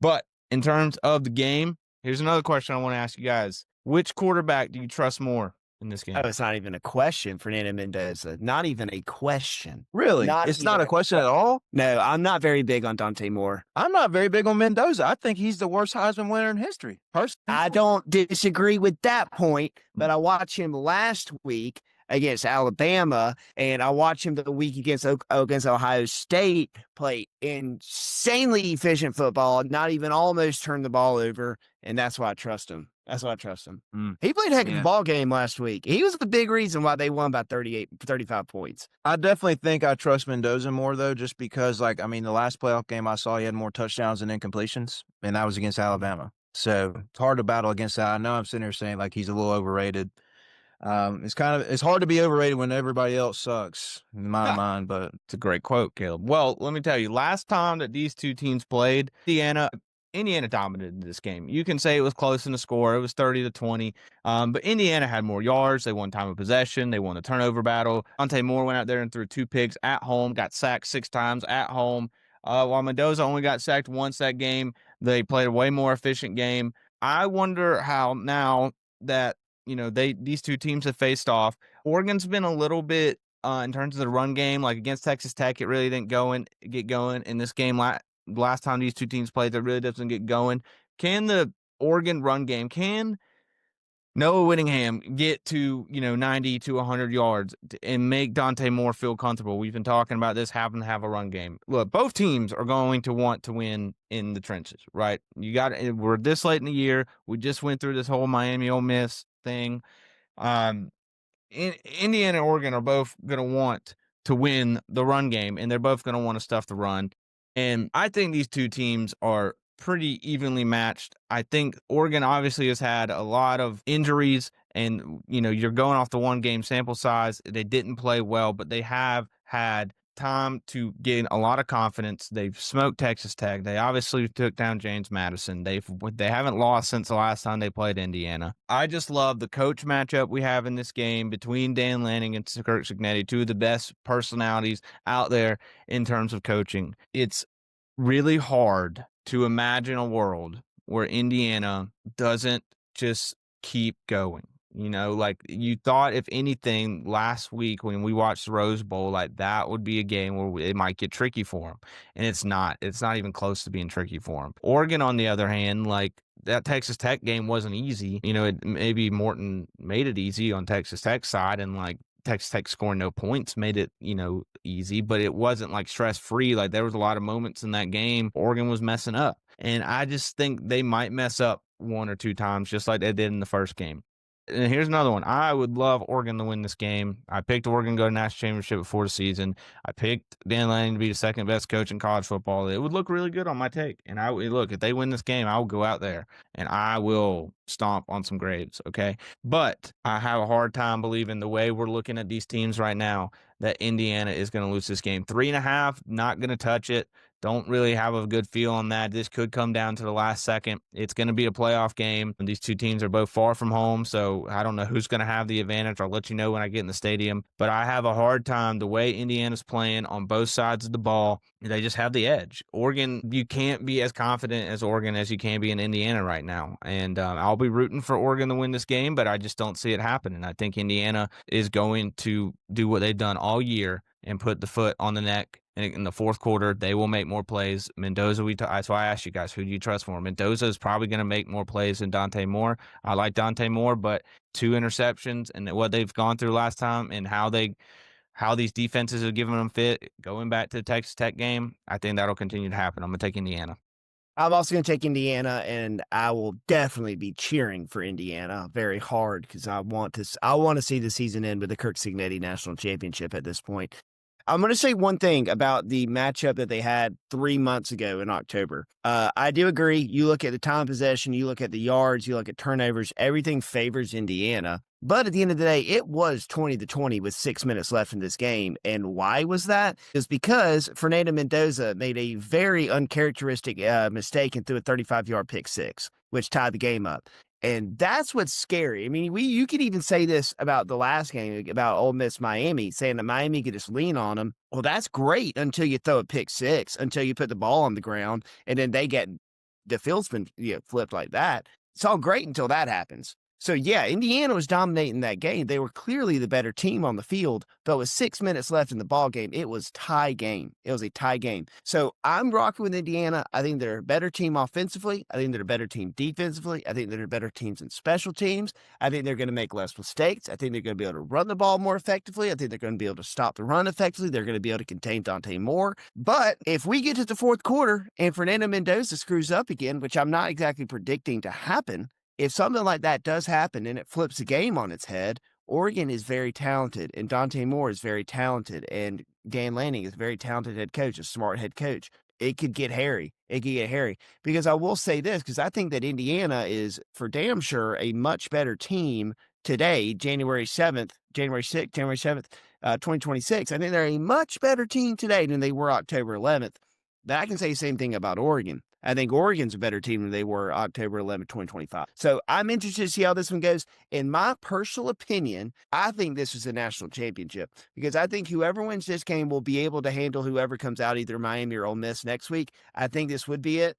But in terms of the game, here's another question I want to ask you guys. Which quarterback do you trust more in this game? Oh, it's not even a question, Fernando Mendoza. Not even a question. Really? It's not a question at all? No, I'm not very big on Dante Moore. I'm not very big on Mendoza. I think he's the worst Heisman winner in history. Personally. I don't disagree with that point, but I watched him last week against Alabama, and I watched him the week against Ohio State play insanely efficient football, not even almost turn the ball over, and that's why I trust him. He played a heck of a ball game last week. He was the big reason why they won by 35 points. I definitely think I trust Mendoza more, though, just because, the last playoff game I saw, he had more touchdowns than incompletions, and that was against Alabama. So it's hard to battle against that. I know I'm sitting here saying, he's a little overrated. It's hard to be overrated when everybody else sucks, in my mind, but it's a great quote, Caleb. Well, let me tell you, last time that these two teams played, Indiana dominated this game. You can say it was close in the score. It was 30-20. But Indiana had more yards. They won time of possession. They won the turnover battle. Dante Moore went out there and threw 2 picks at home, got sacked 6 times at home. While Mendoza only got sacked once that game, they played a way more efficient game. I wonder how now that, these two teams have faced off, Oregon's been a little bit, in terms of the run game, like against Texas Tech, it really didn't get going in this game. Last time these two teams played, that really doesn't get going. Can the Oregon run game, can Noah Whittingham get to, 90 to 100 yards and make Dante Moore feel comfortable? We've been talking about this, having to have a run game. Look, both teams are going to want to win in the trenches, right? We're this late in the year. We just went through this whole Miami Ole Miss thing. Indiana and Oregon are both going to want to win the run game, and they're both going to want to stuff the run. And I think these two teams are pretty evenly matched. I think Oregon obviously has had a lot of injuries, and, you're going off the one game sample size. They didn't play well, but they have had time to gain a lot of confidence. They've smoked Texas Tech. They obviously took down James Madison. They haven't lost since the last time they played Indiana. I just love the coach matchup we have in this game between Dan Lanning and Kirk Cignetti, two of the best personalities out there in terms of coaching. It's really hard to imagine a world where Indiana doesn't just keep going. You thought, if anything, last week when we watched the Rose Bowl, that would be a game where it might get tricky for them. And it's not. It's not even close to being tricky for them. Oregon, on the other hand, that Texas Tech game wasn't easy. Maybe Morton made it easy on Texas Tech's side, and Texas Tech scoring no points made it, easy, but it wasn't stress-free. There was a lot of moments in that game Oregon was messing up. And I just think they might mess up 1 or 2 times, just like they did in the first game. And here's another one. I would love Oregon to win this game. I picked Oregon to go to national championship before the season. I picked Dan Lanning to be the second best coach in college football. It would look really good on my take. And if they win this game, I will go out there and I will stomp on some graves. Okay. But I have a hard time believing, the way we're looking at these teams right now, that Indiana is going to lose this game. 3.5, not going to touch it. Don't really have a good feel on that. This could come down to the last second. It's going to be a playoff game. These two teams are both far from home, so I don't know who's going to have the advantage. I'll let you know when I get in the stadium. But I have a hard time, the way Indiana's playing on both sides of the ball, they just have the edge. Oregon, you can't be as confident as Oregon as you can be in Indiana right now. And I'll be rooting for Oregon to win this game, but I just don't see it happening. I think Indiana is going to do what they've done all year and put the foot on the neck. And in the fourth quarter, they will make more plays. Mendoza, that's why I asked you guys, who do you trust more? Mendoza is probably going to make more plays than Dante Moore. I like Dante Moore, but 2 interceptions and what they've gone through last time, and how these defenses have given them fit, going back to the Texas Tech game, I think that'll continue to happen. I'm going to take Indiana. I'm also going to take Indiana, and I will definitely be cheering for Indiana very hard, because I want to see the season end with the Kirk Cignetti National Championship at this point. I'm going to say one thing about the matchup that they had 3 months ago in October. I do agree. You look at the time possession, you look at the yards, you look at turnovers, everything favors Indiana. But at the end of the day, it was 20-20 with 6 minutes left in this game. And why was that? It's because Fernando Mendoza made a very uncharacteristic mistake and threw a 35-yard pick six, which tied the game up. And that's what's scary. I mean, you could even say this about the last game, about Ole Miss Miami, saying that Miami could just lean on them. Well, that's great until you throw a pick six, until you put the ball on the ground, and then they get the field spin flipped like that. It's all great until that happens. So, yeah, Indiana was dominating that game. They were clearly the better team on the field, but with 6 minutes left in the ball game, it was tie game. It was a tie game. So I'm rocking with Indiana. I think they're a better team offensively. I think they're a better team defensively. I think they're better teams in special teams. I think they're going to make less mistakes. I think they're going to be able to run the ball more effectively. I think they're going to be able to stop the run effectively. They're going to be able to contain Dante Moore. But if we get to the fourth quarter and Fernando Mendoza screws up again, which I'm not exactly predicting to happen, if something like that does happen and it flips the game on its head, Oregon is very talented and Dante Moore is very talented and Dan Lanning is a very talented head coach, a smart head coach. It could get hairy. It could get hairy because I will say this, because I think that Indiana is for damn sure a much better team today, January 7th, 2026. I think they're a much better team today than they were October 11th. But I can say the same thing about Oregon. I think Oregon's a better team than they were October 11th, 2025. So I'm interested to see how this one goes. In my personal opinion, I think this is a national championship because I think whoever wins this game will be able to handle whoever comes out, either Miami or Ole Miss next week. I think this would be it.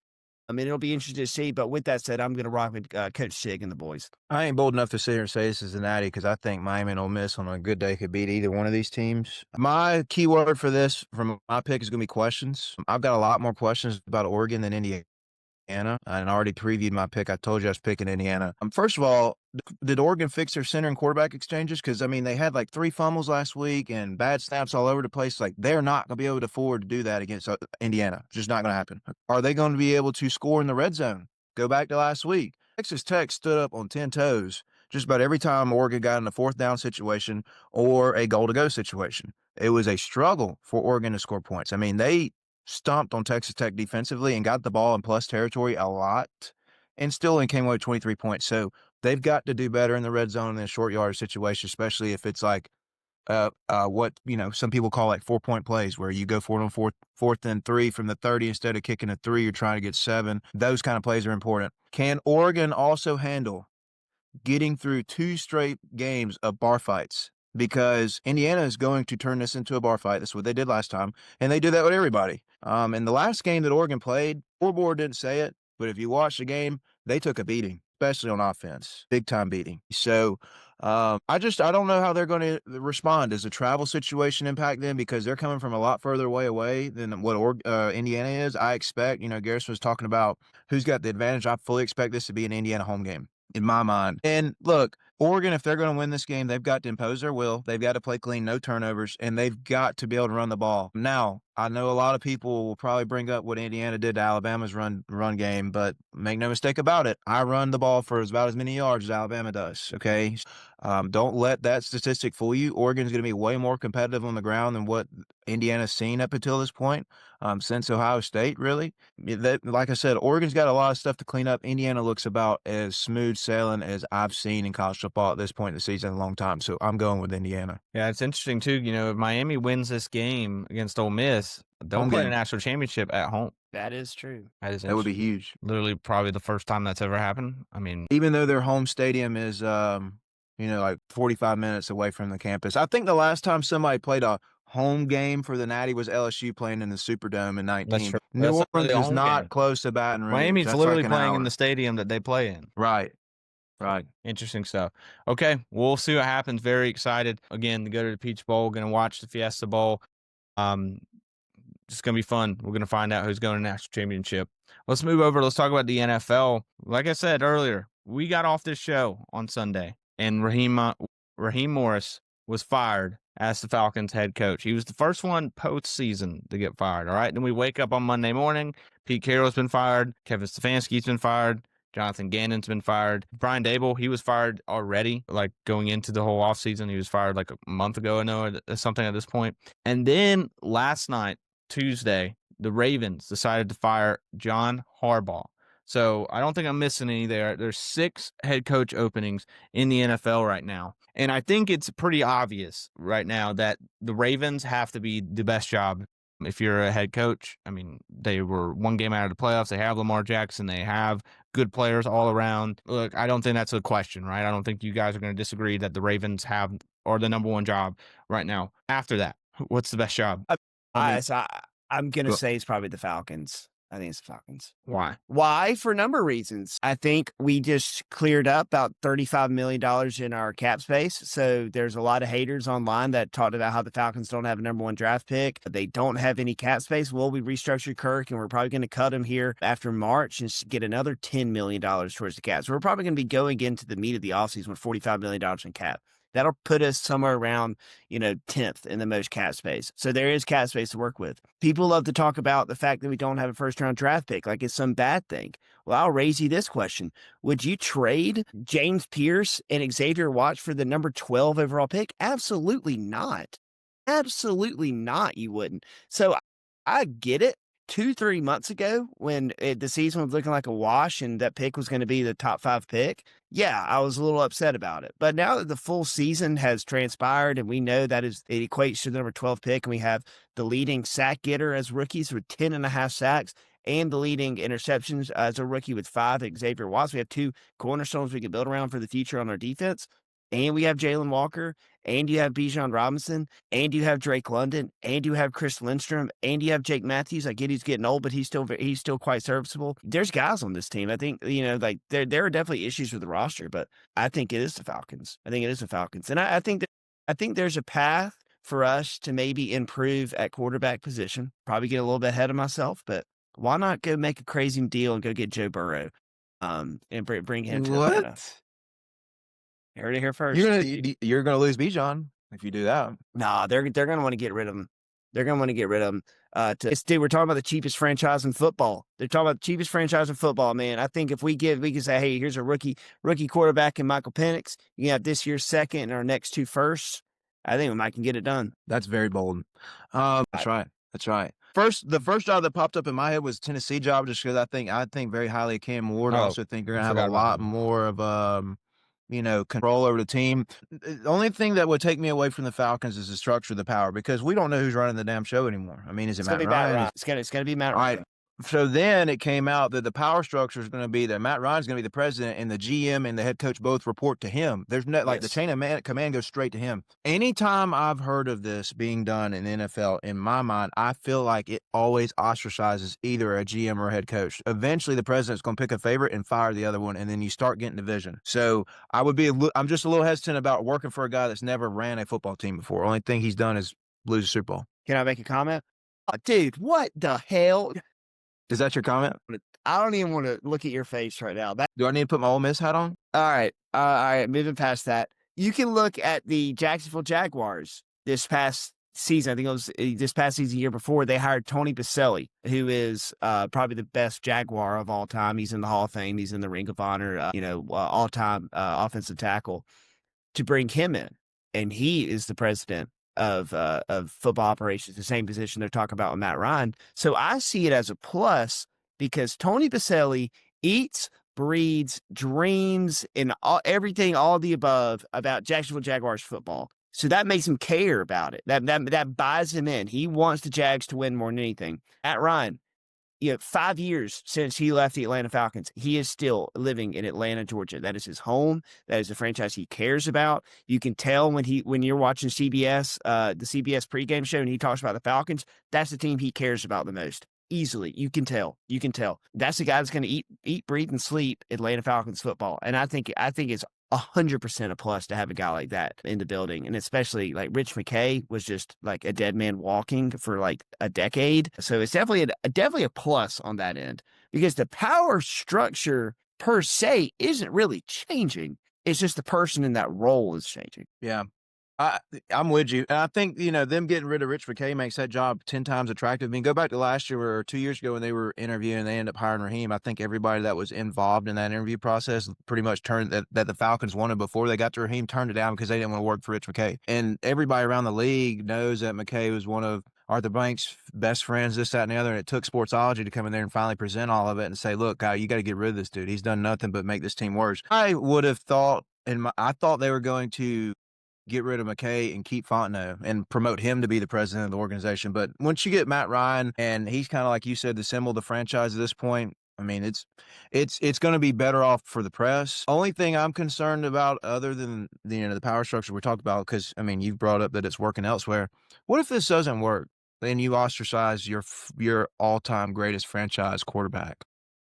I mean, it'll be interesting to see. But with that said, I'm going to rock with Coach Sig and the boys. I ain't bold enough to sit here and say this is a natty because I think Miami and Ole Miss on a good day could beat either one of these teams. My keyword for this from my pick is going to be questions. I've got a lot more questions about Oregon than Indiana. And I already previewed my pick. I told you I was picking Indiana. First of all, did Oregon fix their center and quarterback exchanges? Because, I mean, they had like 3 fumbles last week and bad snaps all over the place. Like, they're not going to be able to afford to do that against Indiana. Just not going to happen. Are they going to be able to score in the red zone? Go back to last week. Texas Tech stood up on 10 toes just about every time Oregon got in a 4th down situation or a goal-to-go situation. It was a struggle for Oregon to score points. I mean, they stomped on Texas Tech defensively and got the ball in plus territory a lot and still only came away with 23 points. So they've got to do better in the red zone in a short yardage situation, especially if it's like what, some people call like 4-point plays where you go for it on fourth and 3 from the 30 instead of kicking a 3, you're trying to get 7. Those kind of plays are important. Can Oregon also handle getting through 2 straight games of bar fights? Because Indiana is going to turn this into a bar fight. That's what they did last time. And they do that with everybody. In the last game that Oregon played, scoreboard didn't say it, but if you watch the game, they took a beating, especially on offense. Big time beating. So I don't know how they're going to respond. Does the travel situation impact them? Because they're coming from a lot further away than what Indiana is. I expect, Garrison was talking about who's got the advantage. I fully expect this to be an Indiana home game in my mind. And look, Oregon, if they're going to win this game, they've got to impose their will. They've got to play clean, no turnovers, and they've got to be able to run the ball. Now, I know a lot of people will probably bring up what Indiana did to Alabama's run game, but make no mistake about it. I run the ball for about as many yards as Alabama does, okay? Don't let that statistic fool you. Oregon's going to be way more competitive on the ground than what Indiana's seen up until this point, since Ohio State, really. Like I said, Oregon's got a lot of stuff to clean up. Indiana looks about as smooth sailing as I've seen in college football at this point in the season in a long time, so I'm going with Indiana. Yeah, it's interesting, too. If Miami wins this game against Ole Miss, they'll play a national championship at home. That is true. That would be huge. Literally probably the first time that's ever happened. I mean, even though their home stadium is, like 45 minutes away from the campus. I think the last time somebody played a home game for the Natty was LSU playing in the Superdome in 19. New Orleans is not close to Baton Rouge. Miami's literally playing in the stadium that they play in. Right. Interesting stuff. Okay, we'll see what happens. Very excited. Again, to go to the Peach Bowl, going to watch the Fiesta Bowl. It's going to be fun. We're going to find out who's going to national championship. Let's move over. Let's talk about the NFL. Like I said earlier, we got off this show on Sunday, and Raheem Morris was fired as the Falcons head coach. He was the first one postseason to get fired, all right? Then we wake up on Monday morning. Pete Carroll's been fired. Kevin Stefanski's been fired. Jonathan Gannon's been fired. Brian Dable, he was fired already, like going into the whole offseason. He was fired like a month ago, I know, or something at this point. And then last night, Tuesday, the Ravens decided to fire John Harbaugh. So I don't think I'm missing any there. There's 6 head coach openings in the NFL right now. And I think it's pretty obvious right now that the Ravens have to be the best job if you're a head coach. I mean, they were 1 game out of the playoffs. They have Lamar Jackson. They have good players all around. Look, I don't think that's a question, right? I don't think you guys are going to disagree that the Ravens are the number 1 job right now. After that, what's the best job? I'm going to say it's probably the Falcons. I think it's the Falcons. Why? Why? For a number of reasons. I think we just cleared up about $35 million in our cap space. So there's a lot of haters online that talked about how the Falcons don't have a number one draft pick. They don't have any cap space. Well, we restructured Kirk, and we're probably going to cut him here after March and get another $10 million towards the cap. So we're probably going to be going into the meat of the offseason with $45 million in cap. That'll put us somewhere around, 10th in the most cap space. So there is cap space to work with. People love to talk about the fact that we don't have a first-round draft pick like it's some bad thing. Well, I'll raise you this question. Would you trade James Pierce and Xavier Watts for the number 12 overall pick? Absolutely not. Absolutely not, you wouldn't. So I get it. 2-3 months ago when the season was looking like a wash and that pick was going to be the top 5 pick, yeah, I was a little upset about it. But now that the full season has transpired and we know that it equates to the number 12 pick, and we have the leading sack getter as rookies with 10.5 sacks and the leading interceptions as a rookie with 5, Xavier Watts. We have 2 cornerstones we can build around for the future on our defense. And we have Jalen Walker, and you have Bijan Robinson, and you have Drake London, and you have Chris Lindstrom, and you have Jake Matthews. I get he's getting old, but he's still quite serviceable. There's guys on this team. I think, there are definitely issues with the roster, but I think it is the Falcons. And I think there's a path for us to maybe improve at quarterback position. Probably get a little bit ahead of myself, but why not go make a crazy deal and go get Joe Burrow, and bring him to Atlanta? What? You heard it here first. You're gonna lose Bijan if you do that. Nah, they're gonna want to get rid of him. They're gonna want to get rid of him. Dude, we're talking about the cheapest franchise in football. They're talking about the cheapest franchise in football, man. I think if we can say, hey, here's a rookie quarterback in Michael Penix. You can have this year's second and our next 2 firsts. I think we might can get it done. That's very bold. That's right. The first job that popped up in my head was Tennessee job, just because I think very highly of Cam Ward. I also think you're gonna have a lot more of control over the team. The only thing that would take me away from the Falcons is the structure of the power, because we don't know who's running the damn show anymore. I mean, is it Matt Ryan? It's gonna be Matt Ryan. Right. So then it came out that the power structure is going to be that Matt Ryan's going to be the president, and the GM and the head coach both report to him. There's no the chain of command goes straight to him. Anytime I've heard of this being done in the NFL, in my mind, I feel like it always ostracizes either a GM or a head coach. Eventually, the president's going to pick a favorite and fire the other one, and then you start getting division. So I'm just a little hesitant about working for a guy that's never ran a football team before. Only thing he's done is lose a Super Bowl. Can I make a comment? Oh, dude, what the hell? Is that your comment? I don't even want to look at your face right now. Do I need to put my Ole Miss hat on? All right. Moving past that, you can look at the Jacksonville Jaguars this past season. I think it was this past season, year before. They hired Tony Baselli, who is probably the best Jaguar of all time. He's in the Hall of Fame. He's in the Ring of Honor. All-time offensive tackle. To bring him in, and he is the president of football operations, the same position they're talking about with Matt Ryan. So I see it as a plus, because Tony Baselli eats, breeds, dreams, and everything, all the above about Jacksonville Jaguars football. So that makes him care about it. That buys him in. He wants the Jags to win more than anything. Matt Ryan, 5 years since he left the Atlanta Falcons, he is still living in Atlanta, Georgia. That is his home. That is a franchise he cares about. You can tell when you're watching CBS, the CBS pregame show, and he talks about the Falcons, that's the team he cares about the most. Easily. You can tell. That's the guy that's going to eat, breathe, and sleep Atlanta Falcons football. And I think it's 100% a plus to have a guy like that in the building. And especially like Rich McKay was just like a dead man walking for like a decade. So it's definitely a plus on that end, because the power structure per se isn't really changing. It's just the person in that role is changing. Yeah. I'm with you. And I think, them getting rid of Rich McKay makes that job 10 times attractive. I mean, go back to last year or 2 years ago when they were interviewing, they ended up hiring Raheem. I think everybody that was involved in that interview process pretty much turned that the Falcons wanted before they got to Raheem, turned it down because they didn't want to work for Rich McKay. And everybody around the league knows that McKay was one of Arthur Blank's best friends, this, that, and the other. And it took Sportsology to come in there and finally present all of it and say, look, guy, you got to get rid of this dude. He's done nothing but make this team worse. I would have thought, I thought they were going to get rid of McKay and keep Fontenot and promote him to be the president of the organization. But once you get Matt Ryan, and he's kind of, like you said, the symbol of the franchise at this point, I mean, it's going to be better off for the press. Only thing I'm concerned about, other than the power structure we talked about, because I mean, you've brought up that it's working elsewhere. What if this doesn't work? then you ostracize your all-time greatest franchise quarterback.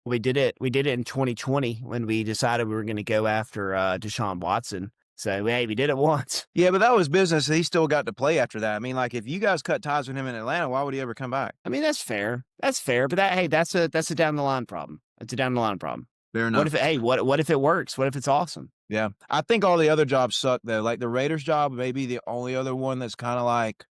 We did it in 2020 when we decided we were going to go after Deshaun Watson. So, hey, we did it once. Yeah, but that was business. He still got to play after that. I mean, like, if you guys cut ties with him in Atlanta, why would he ever come back? I mean, that's fair. That's fair. But that's a down the line problem. It's a down the line problem. Fair enough. What if it works? What if it's awesome? Yeah. I think all the other jobs suck, though. Like, the Raiders job may be the only other one that's kind of like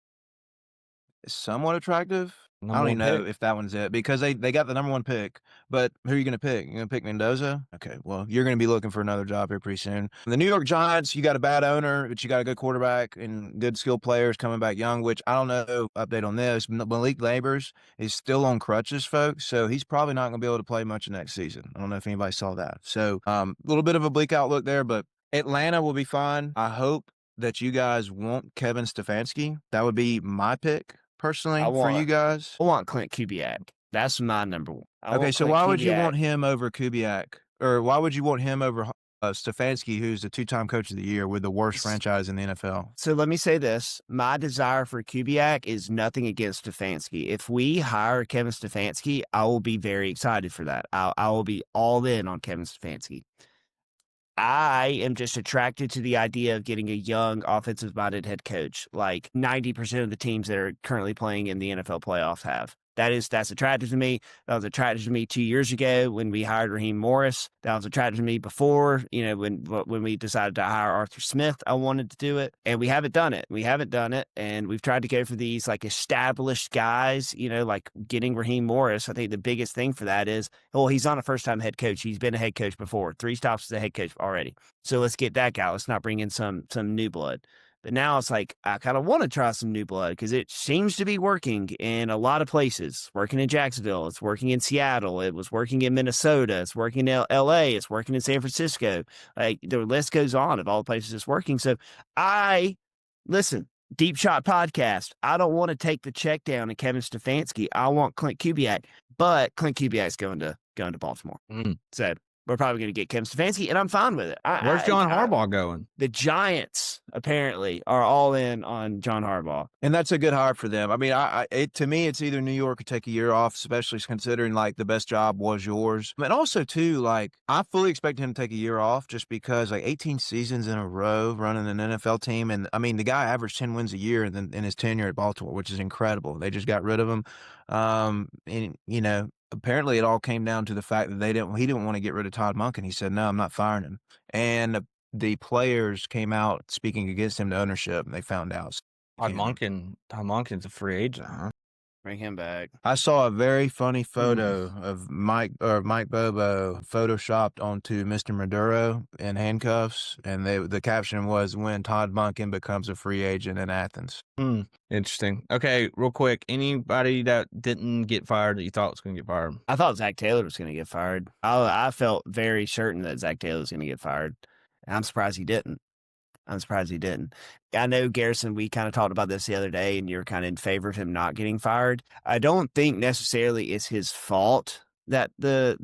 somewhat attractive. I don't even know if that one's it because they got the number 1 pick. But who are you going to pick? You going to pick Mendoza? Okay, well, you're going to be looking for another job here pretty soon. The New York Giants, you got a bad owner, but you got a good quarterback and good skilled players coming back young, which I don't know, update on this. Malik Nabers is still on crutches, folks, so he's probably not going to be able to play much next season. I don't know if anybody saw that. So a little bit of a bleak outlook there, but Atlanta will be fine. I hope that you guys want Kevin Stefanski. That would be my pick. Personally, for you guys, I want Clint Kubiak. That's my number 1. Okay, so why would you want him over Kubiak, or why would you want him over Stefanski, who's the 2-time Coach of the Year with the worst franchise in the NFL? So let me say this: my desire for Kubiak is nothing against Stefanski. If we hire Kevin Stefanski, I will be very excited for that. I will be all in on Kevin Stefanski. I am just attracted to the idea of getting a young offensive-minded head coach, like 90% of the teams that are currently playing in the NFL playoffs have. That's attractive to me. That was attractive to me 2 years ago when we hired Raheem Morris. That was attractive to me before, when we decided to hire Arthur Smith. I wanted to do it, and we haven't done it. And we've tried to go for these like established guys, like getting Raheem Morris. I think the biggest thing for that is, he's not a first-time head coach. He's been a head coach before, 3 stops as a head coach already. So let's get that guy. Let's not bring in some new blood. But now it's like, I kind of want to try some new blood because it seems to be working in a lot of places. Working in Jacksonville. It's working in Seattle. It was working in Minnesota. It's working in L.A. It's working in San Francisco. Like, the list goes on of all the places it's working. So listen, Deep Shot Podcast, I don't want to take the check down to Kevin Stefanski. I want Clint Kubiak. But Clint Kubiak's going to Baltimore. So we're probably going to get Kevin Stefanski, and I'm fine with it. Where's John Harbaugh going? The Giants apparently are all in on John Harbaugh, and that's a good hire for them. I mean, to me, it's either New York or take a year off, especially considering like the best job was yours. And also too, like I fully expect him to take a year off just because like 18 seasons in a row running an NFL team, and I mean the guy averaged 10 wins a year in his tenure at Baltimore, which is incredible. They just got rid of him, and apparently it all came down to the fact that he didn't want to get rid of Todd Monken. He said, no, I'm not firing him. And the players came out speaking against him to ownership, and they found out. Todd Monken's a free agent, huh? Bring him back. I saw a very funny photo of Mike Bobo photoshopped onto Mr. Maduro in handcuffs, and the caption was, when Todd Monken becomes a free agent in Athens. Interesting. Okay, real quick, anybody that didn't get fired that you thought was going to get fired? I thought Zach Taylor was going to get fired. I felt very certain that Zach Taylor was going to get fired. I'm surprised he didn't. I know, Garrison, we kind of talked about this the other day, and you're kind of in favor of him not getting fired. I don't think necessarily it's his fault that the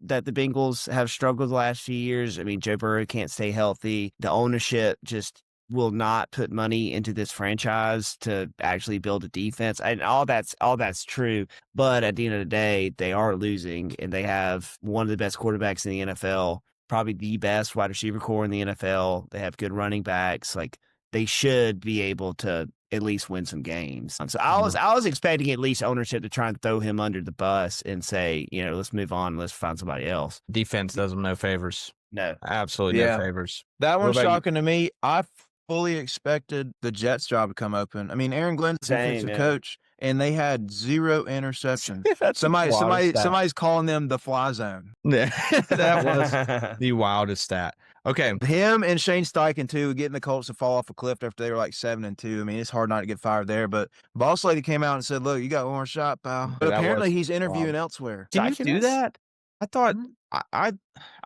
Bengals have struggled the last few years. I mean, Joe Burrow can't stay healthy. The ownership just will not put money into this franchise to actually build a defense. And all that's true. But at the end of the day, they are losing, and they have one of the best quarterbacks in the NFL. Probably the best wide receiver core in the NFL. They have good running backs. Like, they should be able to at least win some games. So I was expecting at least ownership to try and throw him under the bus and say, let's move on. Let's find somebody else. Defense does him no favors. No. Absolutely no favors. That one's shocking to me. I fully expected the Jets job to come open. I mean, Aaron Glenn's defensive coach, and they had 0 interceptions. Somebody's calling them the fly zone. Yeah, that was the wildest stat. Okay, him and Shane Steichen too, getting the Colts to fall off a cliff after they were like 7-2. I mean, it's hard not to get fired there. But Boss Lady came out and said, "Look, you got one more shot, pal." But apparently, he's interviewing elsewhere. Can you do that? I thought I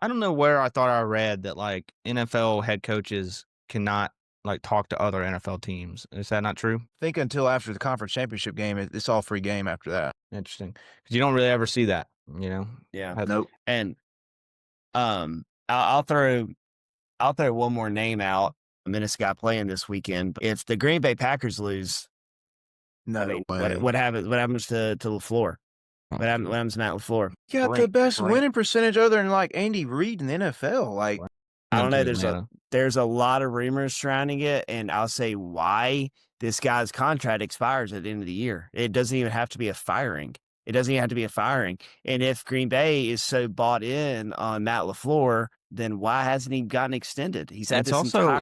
don't know where I thought I read that like NFL head coaches cannot like talk to other NFL teams. Is that not true? I think until after the conference championship game, it's all free game after that. Interesting, because you don't really ever see that, Yeah. Nope. And I'll throw one more name out. Minnesota playing this weekend. If the Green Bay Packers lose, No I mean, way. what happens to LaFleur? What happens to Matt LaFleur? You got the best winning percentage other than like Andy Reid in the NFL. Like, I don't know. Atlanta. There's a lot of rumors surrounding it, and I'll say why this guy's contract expires at the end of the year. It doesn't even have to be a firing. It doesn't even have to be a firing. And if Green Bay is so bought in on Matt LaFleur, then why hasn't he gotten extended? He's had It's this also entire.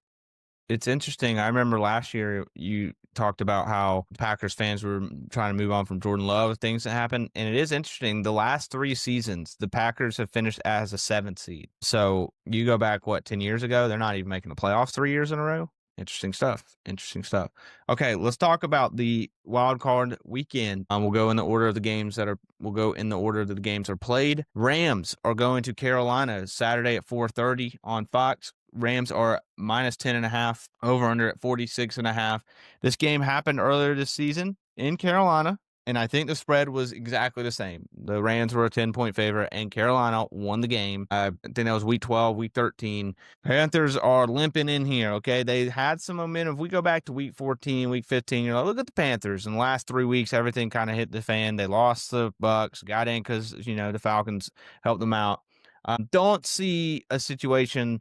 it's interesting. I remember last year you talked about how Packers fans were trying to move on from Jordan Love, things that happened. And it is interesting. The last 3 seasons, the Packers have finished as a 7th seed. So you go back, 10 years ago? They're not even making the playoffs 3 years in a row. Interesting stuff. Interesting stuff. Okay, let's talk about the wild card weekend. We'll go in the order of the games that are played. Rams are going to Carolina Saturday at 4:30 on Fox. Rams are minus 10.5, over under at 46.5. This game happened earlier this season in Carolina, and I think the spread was exactly the same. The Rams were a 10-point favorite, and Carolina won the game. I think that was week 12, week 13. Panthers are limping in here, okay? They had some momentum. If we go back to week 14, week 15, look at the Panthers. In the last 3 weeks, everything kind of hit the fan. They lost the Bucks, got in because, the Falcons helped them out. Don't see a situation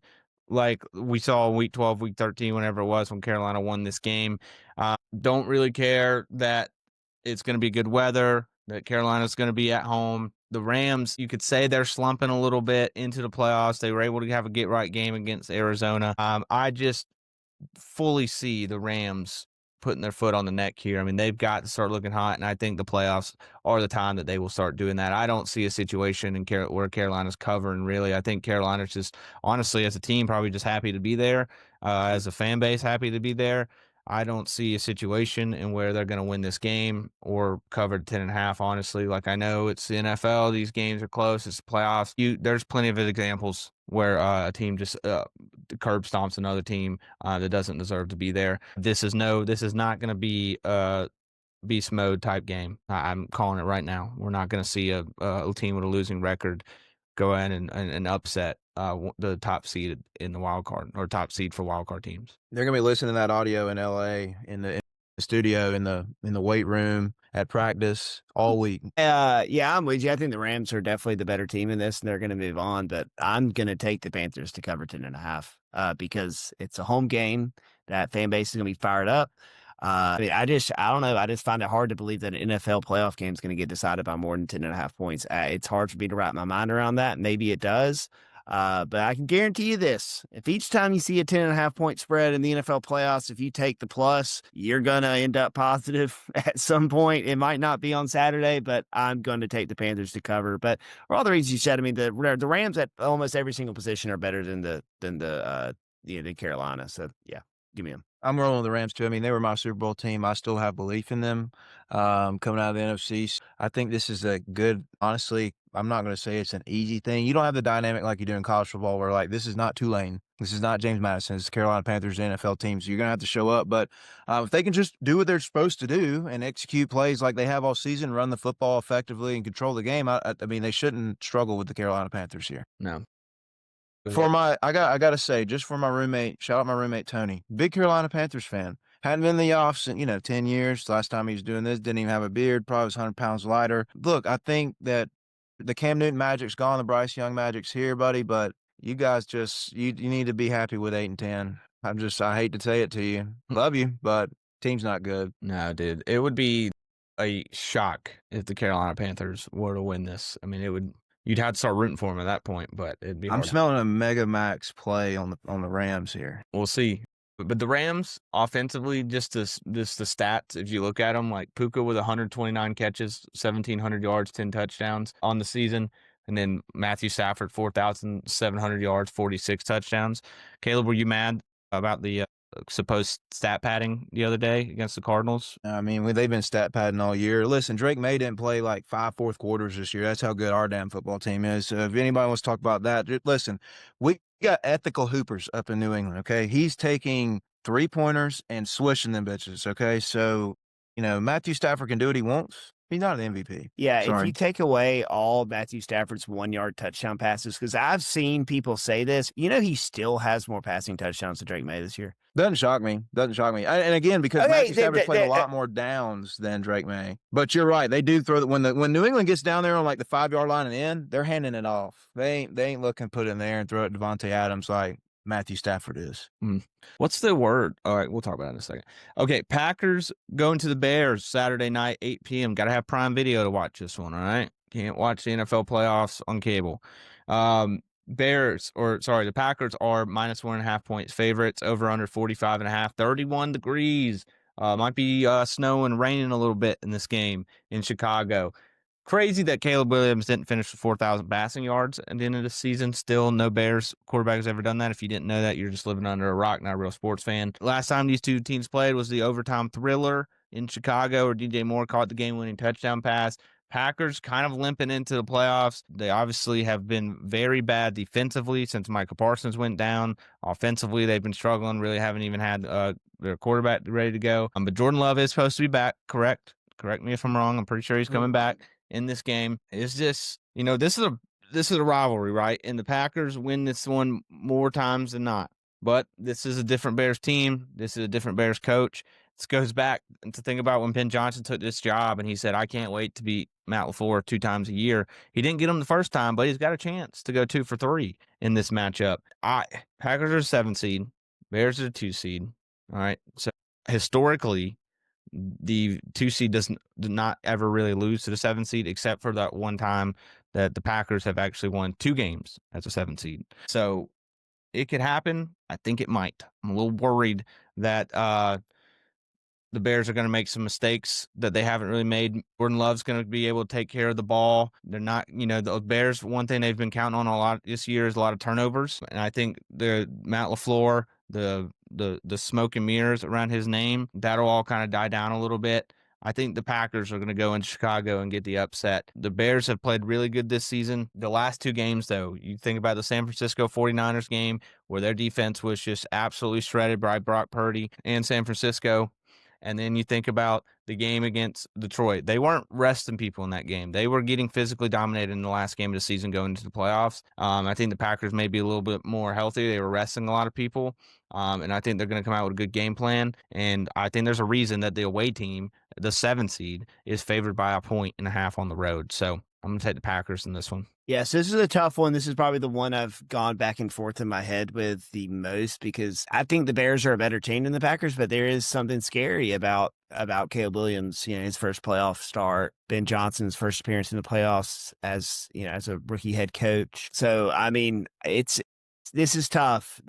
like we saw week 12, week 13, whenever it was when Carolina won this game. Don't really care that it's going to be good weather, that Carolina's going to be at home. The Rams, you could say they're slumping a little bit into the playoffs. They were able to have a get-right game against Arizona. I just fully see the Rams putting their foot on the neck here. I mean, they've got to start looking hot, and I think the playoffs are the time that they will start doing that. I don't see a situation where Carolina's covering, really. I think Carolina's just, honestly, as a team, probably just happy to be there, as a fan base, happy to be there. I don't see a situation in where they're going to win this game or cover 10.5, honestly. Like, I know it's the NFL. These games are close. It's the playoffs. There's plenty of examples where a team just curb stomps another team that doesn't deserve to be there. This is not going to be a beast mode type game. I'm calling it right now. We're not going to see a team with a losing record go in and upset the top seed in the wild card, or top seed for wild card teams. They're gonna be listening to that audio in LA, in the studio, in the weight room, at practice all week. Yeah, I'm with you. I think the Rams are definitely the better team in this, and they're going to move on. But I'm going to take the Panthers to cover 10.5 because it's a home game. That fan base is going to be fired up. I mean, I don't know. I just find it hard to believe that an NFL playoff game is going to get decided by more than 10.5 points. It's hard for me to wrap my mind around that. Maybe it does. But I can guarantee you this. If each time you see a 10.5 point spread in the NFL playoffs, if you take the plus, you're going to end up positive at some point. It might not be on Saturday, but I'm going to take the Panthers to cover. But for all the reasons you said, I mean, the Rams at almost every single position are better than Carolina. So yeah, give me them. I'm rolling with the Rams too. I mean, they were my Super Bowl team. I still have belief in them coming out of the NFC. I think this is a good, honestly, I'm not going to say it's an easy thing. You don't have the dynamic like you do in college football where, like, this is not Tulane. This is not James Madison. It's Carolina Panthers, the NFL team. So you're going to have to show up. But if they can just do what they're supposed to do and execute plays like they have all season, run the football effectively and control the game, I mean, they shouldn't struggle with the Carolina Panthers here. No. I gotta say, just for my roommate, shout out my roommate Tony, big Carolina Panthers fan. Hadn't been in the offs in 10 years. Last time he was doing this, didn't even have a beard. Probably was 100 pounds lighter. Look, I think that the Cam Newton magic's gone, the Bryce Young magic's here, buddy. But you guys just you need to be happy with 8 and 10. I hate to say it to you, love you, but team's not good. No, dude, it would be a shock if the Carolina Panthers were to win this. I mean, you'd have to start rooting for them at that point, but it'd be hard. I'm smelling a mega max play on the Rams here. We'll see. But the Rams, offensively, just the stats, if you look at them, like Puka with 129 catches, 1,700 yards, 10 touchdowns on the season. And then Matthew Stafford, 4,700 yards, 46 touchdowns. Caleb, were you mad about the supposed stat padding the other day against the Cardinals? I mean, they've been stat padding all year. Listen, Drake May didn't play like 5 fourth quarters this year. That's how good our damn football team is. So if anybody wants to talk about that, listen, we got ethical hoopers up in New England, okay? He's taking 3-pointers and swishing them bitches, okay? So, Matthew Stafford can do what he wants. He's not an MVP. Yeah, if Sorry. you take away all Matthew Stafford's 1-yard touchdown passes, because I've seen people say this, he still has more passing touchdowns than Drake May this year. Doesn't shock me. And again, because Okay, Matthew Stafford played a lot more downs than Drake May. But you're right. They do throw that when New England gets down there on like the 5-yard line and in, they're handing it off. They ain't looking to put it in there and throw it to Devontae Adams like Matthew Stafford is. What's the word? All right, we'll talk about it in a second. Okay, Packers going to the Bears Saturday night, 8 p.m. Got to have Prime Video to watch this one, all right? Can't watch the NFL playoffs on cable. The Packers are minus 1.5 points favorites, over under 45.5, 31 degrees. Might be snow and raining a little bit in this game in Chicago. Crazy that Caleb Williams didn't finish with 4,000 passing yards at the end of the season. Still, no Bears quarterback has ever done that. If you didn't know that, you're just living under a rock, not a real sports fan. Last time these two teams played was the overtime thriller in Chicago, where DJ Moore caught the game-winning touchdown pass. Packers kind of limping into the playoffs. They obviously have been very bad defensively since Michael Parsons went down. Offensively, they've been struggling, really haven't even had their quarterback ready to go. But Jordan Love is supposed to be back, correct? Correct me if I'm wrong. I'm pretty sure he's coming back in this game. It's just, this is a rivalry, right? And the Packers win this one more times than not. But this is a different Bears team. This is a different Bears coach. This goes back to think about when Ben Johnson took this job and he said, I can't wait to beat Matt LaFleur 2 times a year. He didn't get him the first time, but he's got a chance to go 2 for 3 in this matchup. Packers are a 7 seed. Bears are a 2 seed. All right. So historically, the 2 seed did not ever really lose to the 7 seed, except for that one time that the Packers have actually won 2 games as a 7 seed. So it could happen. I think it might. I'm a little worried that the Bears are going to make some mistakes that they haven't really made. Jordan Love's going to be able to take care of the ball. They're not, the Bears, one thing they've been counting on a lot this year is a lot of turnovers. And I think the Matt LaFleur, the smoke and mirrors around his name, that'll all kind of die down a little bit. I think the Packers are going to go in Chicago and get the upset. The Bears have played really good this season. The last 2 games, though, you think about the San Francisco 49ers game where their defense was just absolutely shredded by Brock Purdy and San Francisco. And then you think about the game against Detroit. They weren't resting people in that game. They were getting physically dominated in the last game of the season going into the playoffs. I think the Packers may be a little bit more healthy. They were resting a lot of people. And I think they're going to come out with a good game plan. And I think there's a reason that the away team, the 7 seed, is favored by 1.5 on the road. So I'm going to take the Packers in this one. Yes, this is a tough one. This is probably the one I've gone back and forth in my head with the most, because I think the Bears are a better team than the Packers, but there is something scary about Caleb Williams, his first playoff start, Ben Johnson's first appearance in the playoffs as a rookie head coach. So, I mean, this is tough.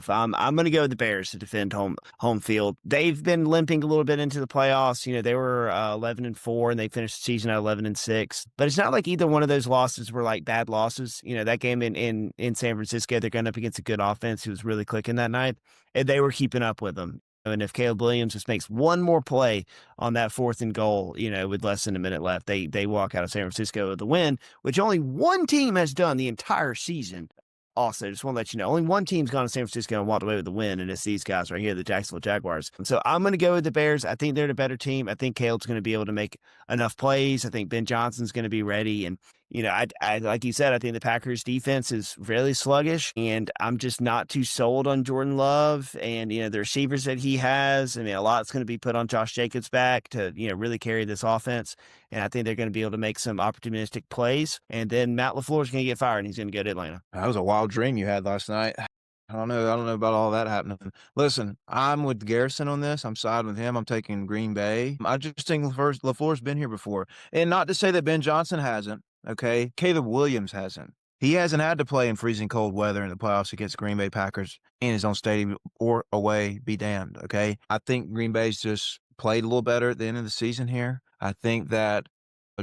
I'm going to go with the Bears to defend home field. They've been limping a little bit into the playoffs. They were 11-4 and they finished the season at 11-6. But it's not like either one of those losses were like bad losses. That game in San Francisco, they're going up against a good offense who was really clicking that night, and they were keeping up with them. And if Caleb Williams just makes one more play on that 4th and goal, with less than a minute left, they walk out of San Francisco with the win, which only one team has done the entire season. Also, just want to let you know, only one team's gone to San Francisco and walked away with the win, and it's these guys right here, the Jacksonville Jaguars. So I'm going to go with the Bears. I think they're the better team. I think Caleb's going to be able to make enough plays. I think Ben Johnson's going to be ready. And, I like you said, I think the Packers defense is really sluggish, and I'm just not too sold on Jordan Love and, the receivers that he has. I mean, a lot's going to be put on Josh Jacobs' back to, really carry this offense. And I think they're going to be able to make some opportunistic plays. And then Matt LaFleur is going to get fired and he's going to go to Atlanta. That was a wild dream you had last night. I don't know about all that happening. Listen, I'm with Garrison on this. I'm siding with him. I'm taking Green Bay. I just think LaFleur's been here before. And not to say that Ben Johnson hasn't, okay? Caleb Williams hasn't. He hasn't had to play in freezing cold weather in the playoffs against Green Bay Packers in his own stadium or away, be damned, okay? I think Green Bay's just played a little better at the end of the season here. I think that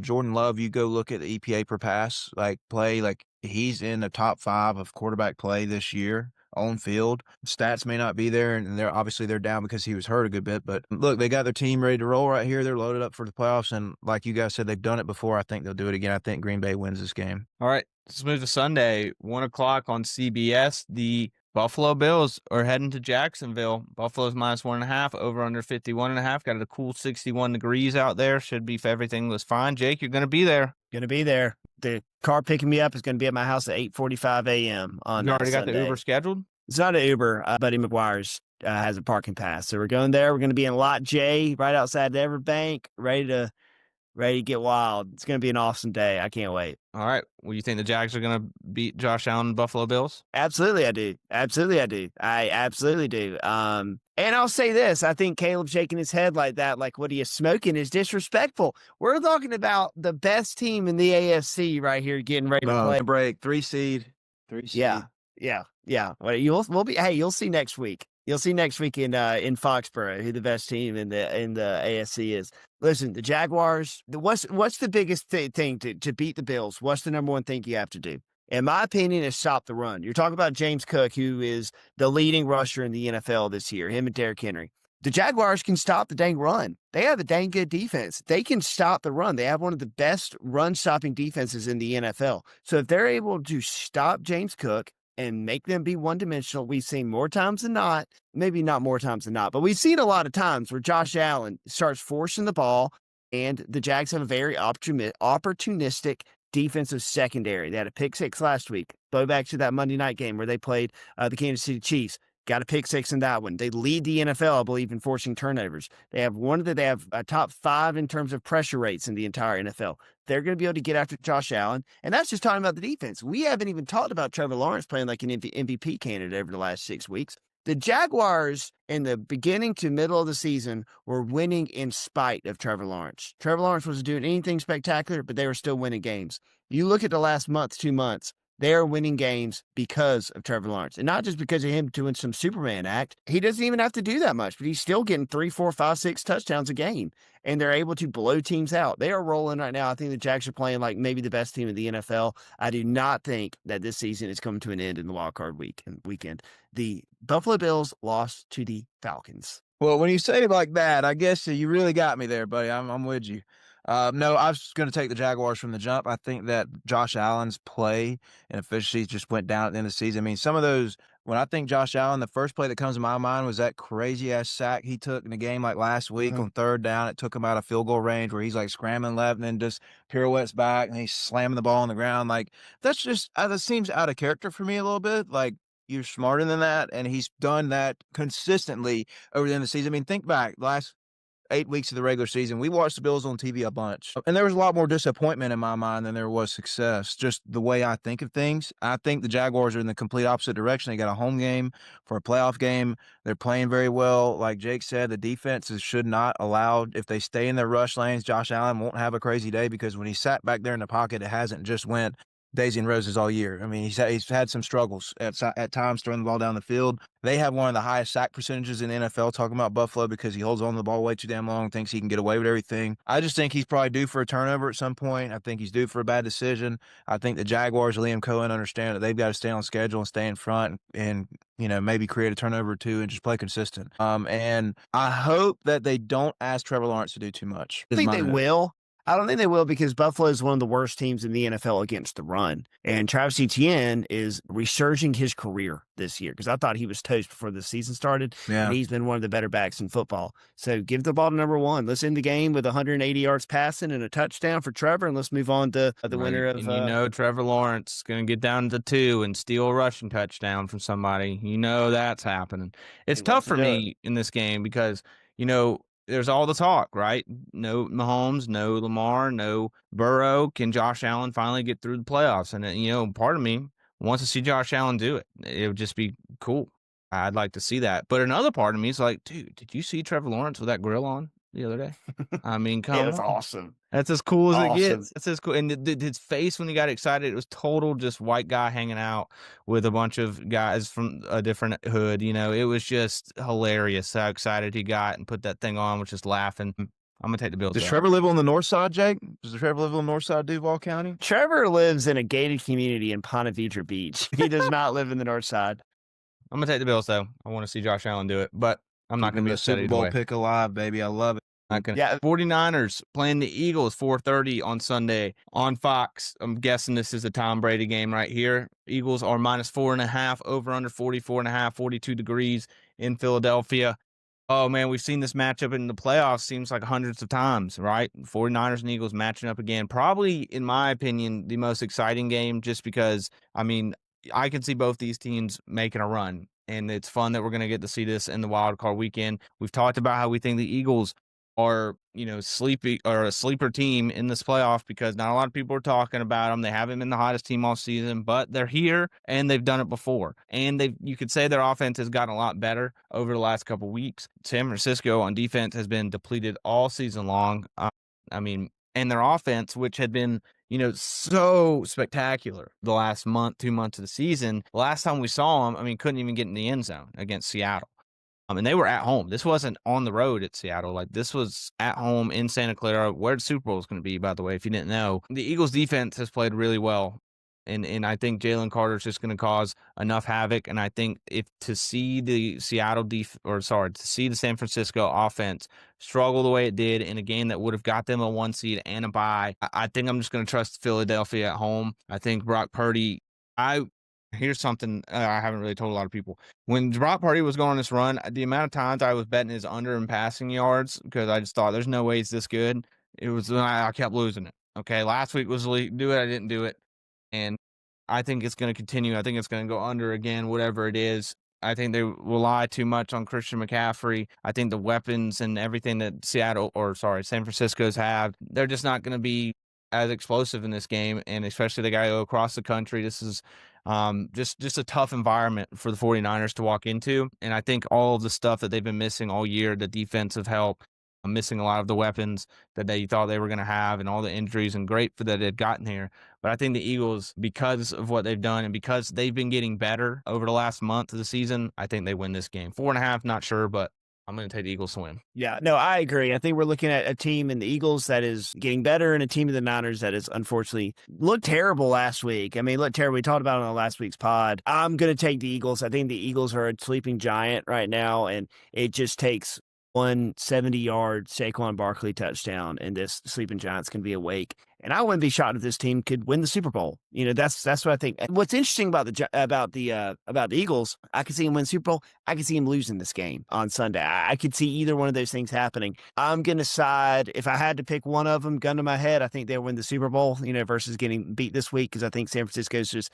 Jordan Love, you go look at the EPA per pass, he's in the top 5 of quarterback play this year on field. Stats may not be there, and they're down because he was hurt a good bit. But look, they got their team ready to roll right here. They're loaded up for the playoffs, and like you guys said, they've done it before. I think they'll do it again. I think Green Bay wins this game. All right, let's move to Sunday, 1 o'clock on CBS. The Buffalo Bills are heading to Jacksonville. Buffalo's -1.5, over under 51.5. Got a cool 61 degrees out there. Should be if everything was fine. Jake, you're going to be there. Going to be there. The car picking me up is going to be at my house at 8:45 a.m. on You already got Sunday. the Uber scheduled? It's not an Uber. Buddy McGuire's has a parking pass. So we're going there. We're going to be in Lot J right outside the Everbank, ready to get wild. It's going to be an awesome day. I can't wait. All right. Well, you think the Jags are going to beat Josh Allen and Buffalo Bills? Absolutely, I do. Absolutely, I do. I absolutely do. And I'll say this. I think Caleb shaking his head like that, like what he is smoking, is disrespectful. We're talking about the best team in the AFC right here getting ready to play. Break. 3 seed. Yeah. Well, we'll be. Hey, you'll see next week. You'll see next week in Foxborough who the best team in the AFC is. Listen, the Jaguars. What's the biggest thing to beat the Bills? What's the number one thing you have to do? In my opinion, is stop the run. You're talking about James Cook, who is the leading rusher in the NFL this year. Him and Derrick Henry. The Jaguars can stop the dang run. They have a dang good defense. They can stop the run. They have one of the best run-stopping defenses in the NFL. So if they're able to stop James Cook and make them be one-dimensional, we've seen more times than not, maybe not more times than not, but we've seen a lot of times where Josh Allen starts forcing the ball, and the Jags have a very opportunistic defensive secondary. They had a pick six last week. Go back to that Monday night game where they played the Kansas City Chiefs. Got a pick six in that one. They lead the NFL, I believe, in forcing turnovers. They have a top 5 in terms of pressure rates in the entire NFL. They're going to be able to get after Josh Allen, and that's just talking about the defense. We haven't even talked about Trevor Lawrence playing like an MVP candidate over the last 6 weeks. The Jaguars in the beginning to middle of the season were winning in spite of Trevor Lawrence. Trevor Lawrence wasn't doing anything spectacular, but they were still winning games. You look at the last month, 2 months, they are winning games because of Trevor Lawrence. And not just because of him doing some Superman act. He doesn't even have to do that much, but he's still getting 3, 4, 5, 6 touchdowns a game. And they're able to blow teams out. They are rolling right now. I think the Jags are playing like maybe the best team in the NFL. I do not think that this season is coming to an end in the wild card weekend. The Buffalo Bills lost to the Falcons. Well, when you say it like that, I guess you really got me there, buddy. I'm with you. No, I was going to take the Jaguars from the jump. I think that Josh Allen's play and efficiency just went down at the end of the season. I mean, some of those, when I think Josh Allen, the first play that comes to my mind was that crazy-ass sack he took in a game like last week on 3rd down. It took him out of field goal range where he's like scrambling left and then just pirouettes back and he's slamming the ball on the ground. Like, that's just, that seems out of character for me a little bit. Like, you're smarter than that, and he's done that consistently over the end of the season. I mean, think back, last 8 weeks of the regular season, we watched the Bills on TV a bunch, and there was a lot more disappointment in my mind than there was success, just the way I think of things. I think the Jaguars are in the complete opposite direction. They got a home game for a playoff game. They're playing very well. Like Jake said, the defenses should not allow, if they stay in their rush lanes, Josh Allen won't have a crazy day, because when he sat back there in the pocket, it hasn't just went Daisy and Roses all year. I mean, he's had some struggles at times throwing the ball down the field. They have one of the highest sack percentages in the NFL, talking about Buffalo, because he holds on to the ball way too damn long, thinks he can get away with everything. I just think he's probably due for a turnover at some point. I think he's due for a bad decision. I think the Jaguars, Liam Cohen, understand that they've got to stay on schedule and stay in front and maybe create a turnover or two and just play consistent. And I hope that they don't ask Trevor Lawrence to do too much. I think they will. I don't think they will, because Buffalo is one of the worst teams in the NFL against the run. And Travis Etienne is resurging his career this year, because I thought he was toast before the season started. Yeah. And he's been one of the better backs in football. So give the ball to number one. Let's end the game with 180 yards passing and a touchdown for Trevor, and let's move on to the winner of... And Trevor Lawrence is going to get down to 2 and steal a rushing touchdown from somebody. That's happening. It's tough for me in this game because, there's all the talk, right? No Mahomes, no Lamar, no Burrow. Can Josh Allen finally get through the playoffs? And, part of me wants to see Josh Allen do it. It would just be cool. I'd like to see that. But another part of me is like, dude, did you see Trevor Lawrence with that grill on the other day? I mean, come on. That's awesome. That's as cool as it gets. That's as cool. And his face when he got excited, it was total just white guy hanging out with a bunch of guys from a different hood. It was just hilarious how excited he got and put that thing on, was just laughing. I'm going to take the Bills. Does Trevor live on the north side, Jake? Does Trevor live on the north side of Duval County? Trevor lives in a gated community in Ponte Vedra Beach. He does not live in the north side. I'm going to take the Bills, though. I want to see Josh Allen do it, but I'm not going to be upset Super either Bowl way. pick alive, baby. I love it. Yeah. 49ers playing the Eagles 4:30 on Sunday on Fox. I'm guessing this is a Tom Brady game right here. Eagles are -4.5, over under 44.5, 42 degrees in Philadelphia. Oh, man, we've seen this matchup in the playoffs seems like hundreds of times, right? 49ers and Eagles matching up again. Probably, in my opinion, the most exciting game just because, I mean, I can see both these teams making a run, and it's fun that we're going to get to see this in the wild card weekend. We've talked about how we think the Eagles are, sleepy or a sleeper team in this playoff because not a lot of people are talking about them. They haven't been the hottest team all season, but they're here and they've done it before. And you could say their offense has gotten a lot better over the last couple of weeks. San Francisco on defense has been depleted all season long. And their offense, which had been, so spectacular the last month, 2 months of the season. Last time we saw them, couldn't even get in the end zone against Seattle. And they were at home. This wasn't on the road at Seattle. Like, this was at home in Santa Clara, where the Super Bowl is going to be, by the way, if you didn't know. The Eagles defense has played really well. And I think Jalen Carter is just going to cause enough havoc. And I think to see the to see the San Francisco offense struggle the way it did in a game that would have got them a 1 seed and a bye, I think I'm just going to trust Philadelphia at home. I think Brock Purdy, here's something I haven't really told a lot of people. When Brock Purdy was going on this run, the amount of times I was betting his under in passing yards because I just thought there's no way he's this good. It was when I kept losing it. Okay, last week was do it, I didn't do it. And I think it's going to continue. I think it's going to go under again, whatever it is. I think they rely too much on Christian McCaffrey. I think the weapons and everything that San Francisco's have, they're just not going to be as explosive in this game. And especially the guy go across the country. This is just a tough environment for the 49ers to walk into. And I think all of the stuff that they've been missing all year, the defensive help, missing a lot of the weapons that they thought they were going to have and all the injuries, and great for that they've gotten here. But I think the Eagles, because of what they've done and because they've been getting better over the last month of the season, I think they win this game. 4.5, not sure, but I'm going to take the Eagles to win. Yeah, no, I agree. I think we're looking at a team in the Eagles that is getting better and a team in the Niners that is unfortunately looked terrible last week. Looked terrible. We talked about it on the last week's pod. I'm going to take the Eagles. I think the Eagles are a sleeping giant right now, and it just takes one 70-yard Saquon Barkley touchdown, and this sleeping giants can be awake. And I wouldn't be shocked if this team could win the Super Bowl. That's what I think. What's interesting about the Eagles, I could see them win the Super Bowl. I could see them losing this game on Sunday. I could see either one of those things happening. I'm going to side, if I had to pick one of them, gun to my head, I think they'll win the Super Bowl, versus getting beat this week, because I think San Francisco's just,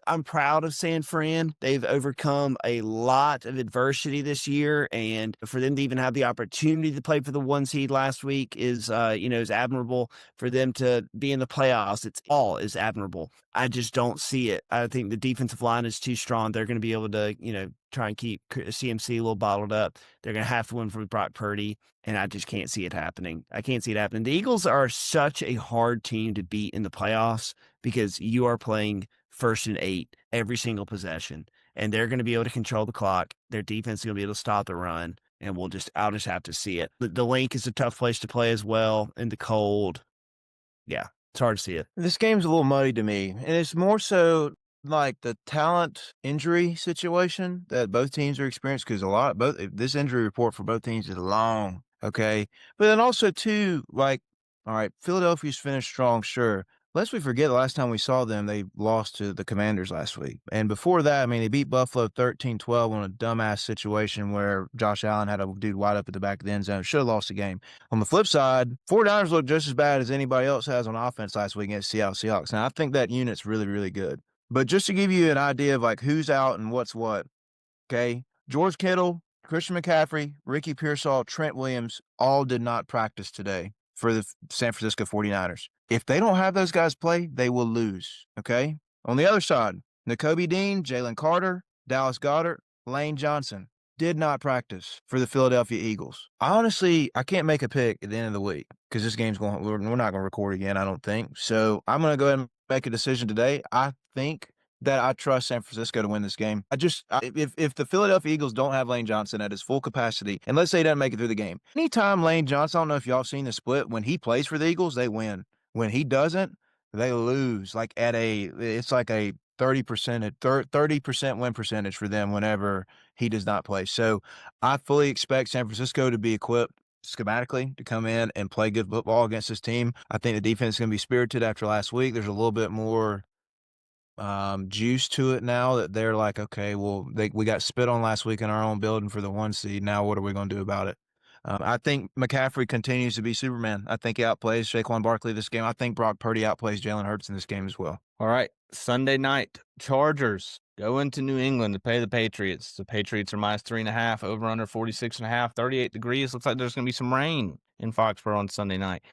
I'm proud of San Fran. They've overcome a lot of adversity this year, and for them to even have the opportunity to play for the 1 seed last week is admirable. For them to be in the playoffs, is admirable. I just don't see it. I think the defensive line is too strong. They're going to be able to, try and keep CMC a little bottled up. They're going to have to win for Brock Purdy, and I just can't see it happening. I can't see it happening. The Eagles are such a hard team to beat in the playoffs because you are playing 1st and 8 every single possession, and they're going to be able to control the clock. Their defense is going to be able to stop the run. And I'll just have to see it. The link is a tough place to play as well in the cold. Yeah, it's hard to see it. This game's a little muddy to me, and it's more so like the talent injury situation that both teams are experiencing, because this injury report for both teams is long, okay? But then also too, all right, Philadelphia's finished strong, sure. Lest we forget, the last time we saw them, they lost to the Commanders last week. And before that, they beat Buffalo 13-12 on a dumbass situation where Josh Allen had a dude wide up at the back of the end zone. Should have lost the game. On the flip side, 49ers look just as bad as anybody else has on offense last week against Seattle Seahawks. Now, I think that unit's really, really good. But just to give you an idea of who's out and what's what, okay? George Kittle, Christian McCaffrey, Ricky Pearsall, Trent Williams all did not practice today for the San Francisco 49ers. If they don't have those guys play, they will lose, okay? On the other side, Nakobe Dean, Jalen Carter, Dallas Goedert, Lane Johnson did not practice for the Philadelphia Eagles. I can't make a pick at the end of the week because this game's we're not going to record again, I don't think. So I'm going to go ahead and make a decision today. I think that I trust San Francisco to win this game. If the Philadelphia Eagles don't have Lane Johnson at his full capacity, and let's say he doesn't make it through the game, anytime Lane Johnson, I don't know if y'all have seen the split, when he plays for the Eagles, they win. When he doesn't, they lose. It's like a 30% win percentage for them whenever he does not play. So I fully expect San Francisco to be equipped schematically to come in and play good football against this team. I think the defense is going to be spirited after last week. There's a little bit more juice to it now that they're like, okay, well, we got spit on last week in our own building for the 1 seed. Now what are we going to do about it? I think McCaffrey continues to be Superman. I think he outplays Saquon Barkley this game. I think Brock Purdy outplays Jalen Hurts in this game as well. All right, Sunday night, Chargers go into New England to play the Patriots. The Patriots are -3.5, over under 46.5, 38 degrees. Looks like there's going to be some rain in Foxborough on Sunday night.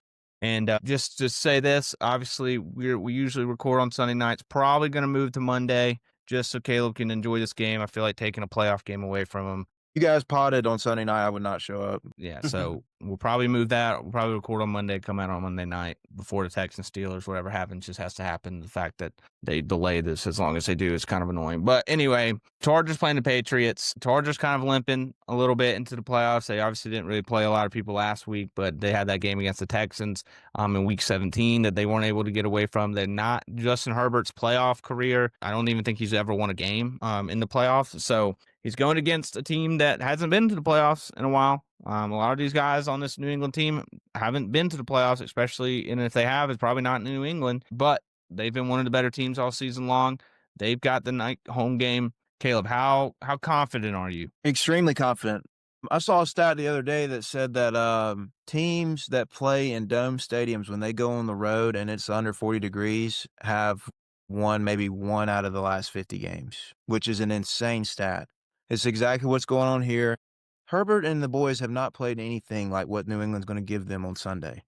And just to say this, obviously, we usually record on Sunday nights. Probably going to move to Monday just so Caleb can enjoy this game. I feel like taking a playoff game away from him. You guys potted on Sunday night. I would not show up. Yeah, so we'll probably move that. We'll probably record on Monday, come out on Monday night before the Texans Steelers. Whatever happens just has to happen. The fact that they delay this as long as they do is kind of annoying. But anyway, Chargers playing the Patriots. Chargers kind of limping a little bit into the playoffs. They obviously didn't really play a lot of people last week, but they had that game against the Texans in Week 17 that they weren't able to get away from. They're not Justin Herbert's playoff career. I don't even think he's ever won a game in the playoffs. So he's going against a team that hasn't been to the playoffs in a while. A lot of these guys on this New England team haven't been to the playoffs, especially, and if they have, it's probably not in New England, but they've been one of the better teams all season long. They've got the night home game. Caleb, how confident are you? Extremely confident. I saw a stat the other day that said that teams that play in dome stadiums, when they go on the road and it's under 40 degrees, have won maybe 1 out of the last 50 games, which is an insane stat. It's exactly what's going on here. Herbert and the boys have not played anything like what New England's going to give them on Sunday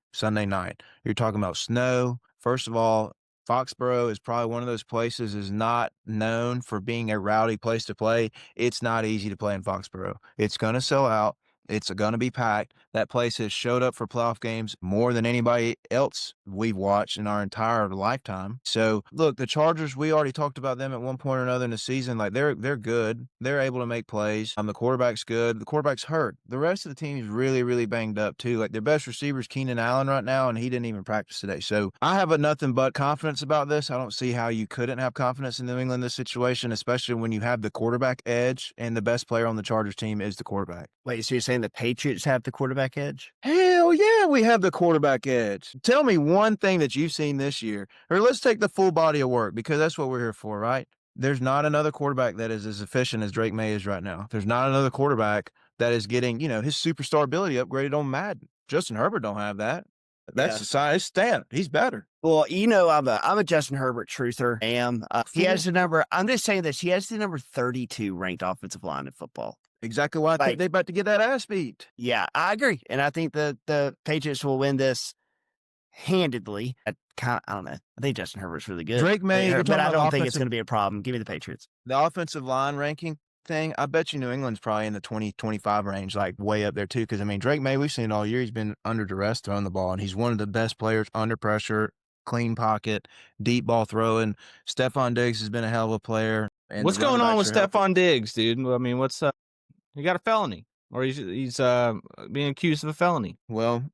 night. You're talking about snow. First of all, Foxborough is probably one of those places is not known for being a rowdy place to play. It's not easy to play in Foxborough. It's going to sell out. It's going to be packed. That place has showed up for playoff games more than anybody else we've watched in our entire lifetime. So, look, the Chargers, we already talked about them at one point or another in the season. Like, they're good. They're able to make plays. The quarterback's good. The quarterback's hurt. The rest of the team is really, really banged up, too. Like, their best receiver is Keenan Allen right now, and he didn't even practice today. So, I have nothing but confidence about this. I don't see how you couldn't have confidence in New England in this situation, especially when you have the quarterback edge, and the best player on the Chargers team is the quarterback. Wait, so you're saying the Patriots have the quarterback edge? Hell yeah, we have the quarterback edge. Tell me one thing that you've seen this year, or let's take the full body of work, because that's what we're here for, right? There's not another quarterback that is as efficient as Drake May is right now. There's not another quarterback that is getting, his superstar ability upgraded on Madden. Justin Herbert don't have that. That's the size standard. He's better. Well, I'm a Justin Herbert truther. He has the number. I'm just saying this. He has the number 32 ranked offensive line in football. Exactly why I think they're about to get that ass beat. Yeah, I agree. And I think the Patriots will win this handedly. I don't know. I think Justin Herbert's really good. Drake May, but I don't think it's going to be a problem. Give me the Patriots. The offensive line ranking thing, I bet you New England's probably in the 20-25 range, like way up there too. Because, Drake May, we've seen all year, he's been under duress throwing the ball, and he's one of the best players under pressure, clean pocket, deep ball throwing. Stephon Diggs has been a hell of a player. What's going on with Stephon Diggs, dude? What's he got a felony, or he's being accused of a felony? Well,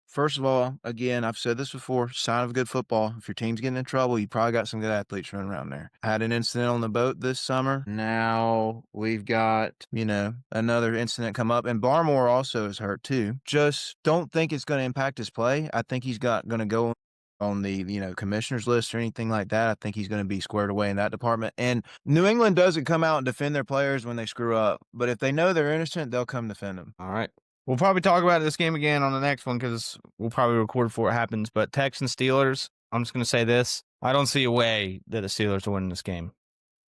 first of all, again, I've said this before, sign of good football. If your team's getting in trouble, you probably got some good athletes running around there. I had an incident on the boat this summer. Now we've got, another incident come up, and Barmore also is hurt too. Just don't think it's going to impact his play. I think he's going to go on the commissioner's list or anything like that. I think he's going to be squared away in that department. And New England doesn't come out and defend their players when they screw up, but if they know they're innocent, they'll come defend them. All right. We'll probably talk about this game again on the next one because we'll probably record before it happens. But Texans Steelers, I'm just going to say this. I don't see a way that the Steelers are winning this game.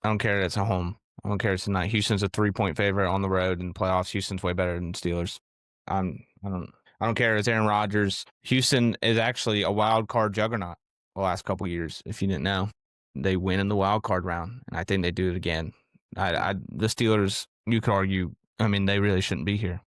I don't care that it's at home. I don't care it's tonight. Houston's a 3-point favorite on the road in the playoffs. Houston's way better than Steelers. I don't care. It's Aaron Rodgers. Houston is actually a wild card juggernaut the last couple of years. If you didn't know, they win in the wild card round, and I think they do it again. The Steelers, you could argue, they really shouldn't be here.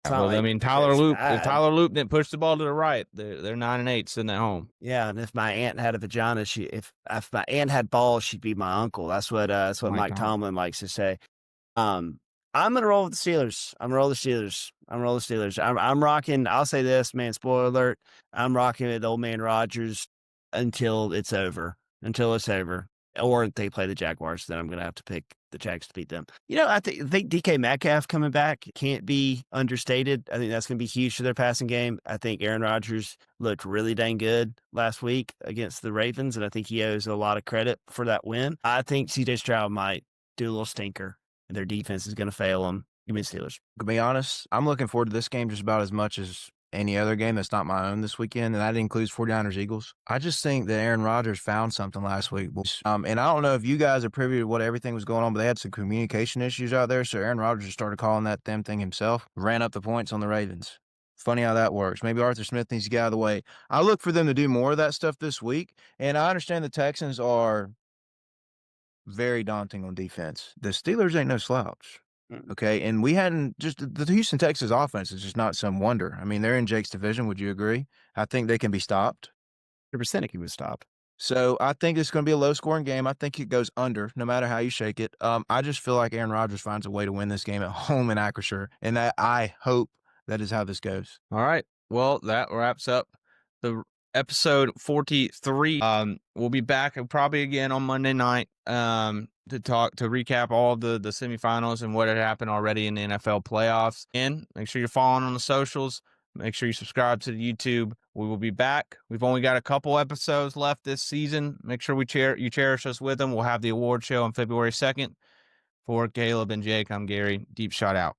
Tyler Loop didn't push the ball to the right. They're 9-8 sitting at home. Yeah, and if my aunt had a vagina, if my aunt had balls, she'd be my uncle. That's what Mike Tomlin likes to say. I'm gonna roll with the Steelers. I'm rocking. I'll say this, man. Spoiler alert. I'm rocking with old man Rodgers until it's over. until it's over. Or they play the Jaguars, then I'm going to have to pick the Jags to beat them. I think DK Metcalf coming back can't be understated. I think that's going to be huge for their passing game. I think Aaron Rodgers looked really dang good last week against the Ravens, and I think he owes a lot of credit for that win. I think CJ Stroud might do a little stinker, and their defense is going to fail them. Give me the Steelers. To be honest, I'm looking forward to this game just about as much as any other game that's not my own this weekend, and that includes 49ers Eagles. I just think that Aaron Rodgers found something last week. And I don't know if you guys are privy to what everything was going on, but they had some communication issues out there, so Aaron Rodgers started calling that them thing himself, ran up the points on the Ravens. Funny how that works. Maybe Arthur Smith needs to get out of the way. I look for them to do more of that stuff this week, and I understand the Texans are very daunting on defense. The Steelers ain't no slouch. Okay, and we hadn't just the Houston Texans offense is just not some wonder. I mean, they're in Jake's division. Would you agree? I think they can be stopped. 100% he was stopped. So I think it's going to be a low-scoring game. I think it goes under, no matter how you shake it. I just feel like Aaron Rodgers finds a way to win this game at home in Acrisure, and I hope that is how this goes. All right. Well, that wraps up the episode 43. We'll be back probably again on Monday night to recap all the semifinals and what had happened already in the NFL playoffs. And make sure you're following on the socials. Make sure you subscribe to the YouTube. We will be back. We've only got a couple episodes left this season. Make sure you cherish us with them. We'll have the award show on February 2nd. For Caleb and Jake, I'm Gary. Deep Shot out.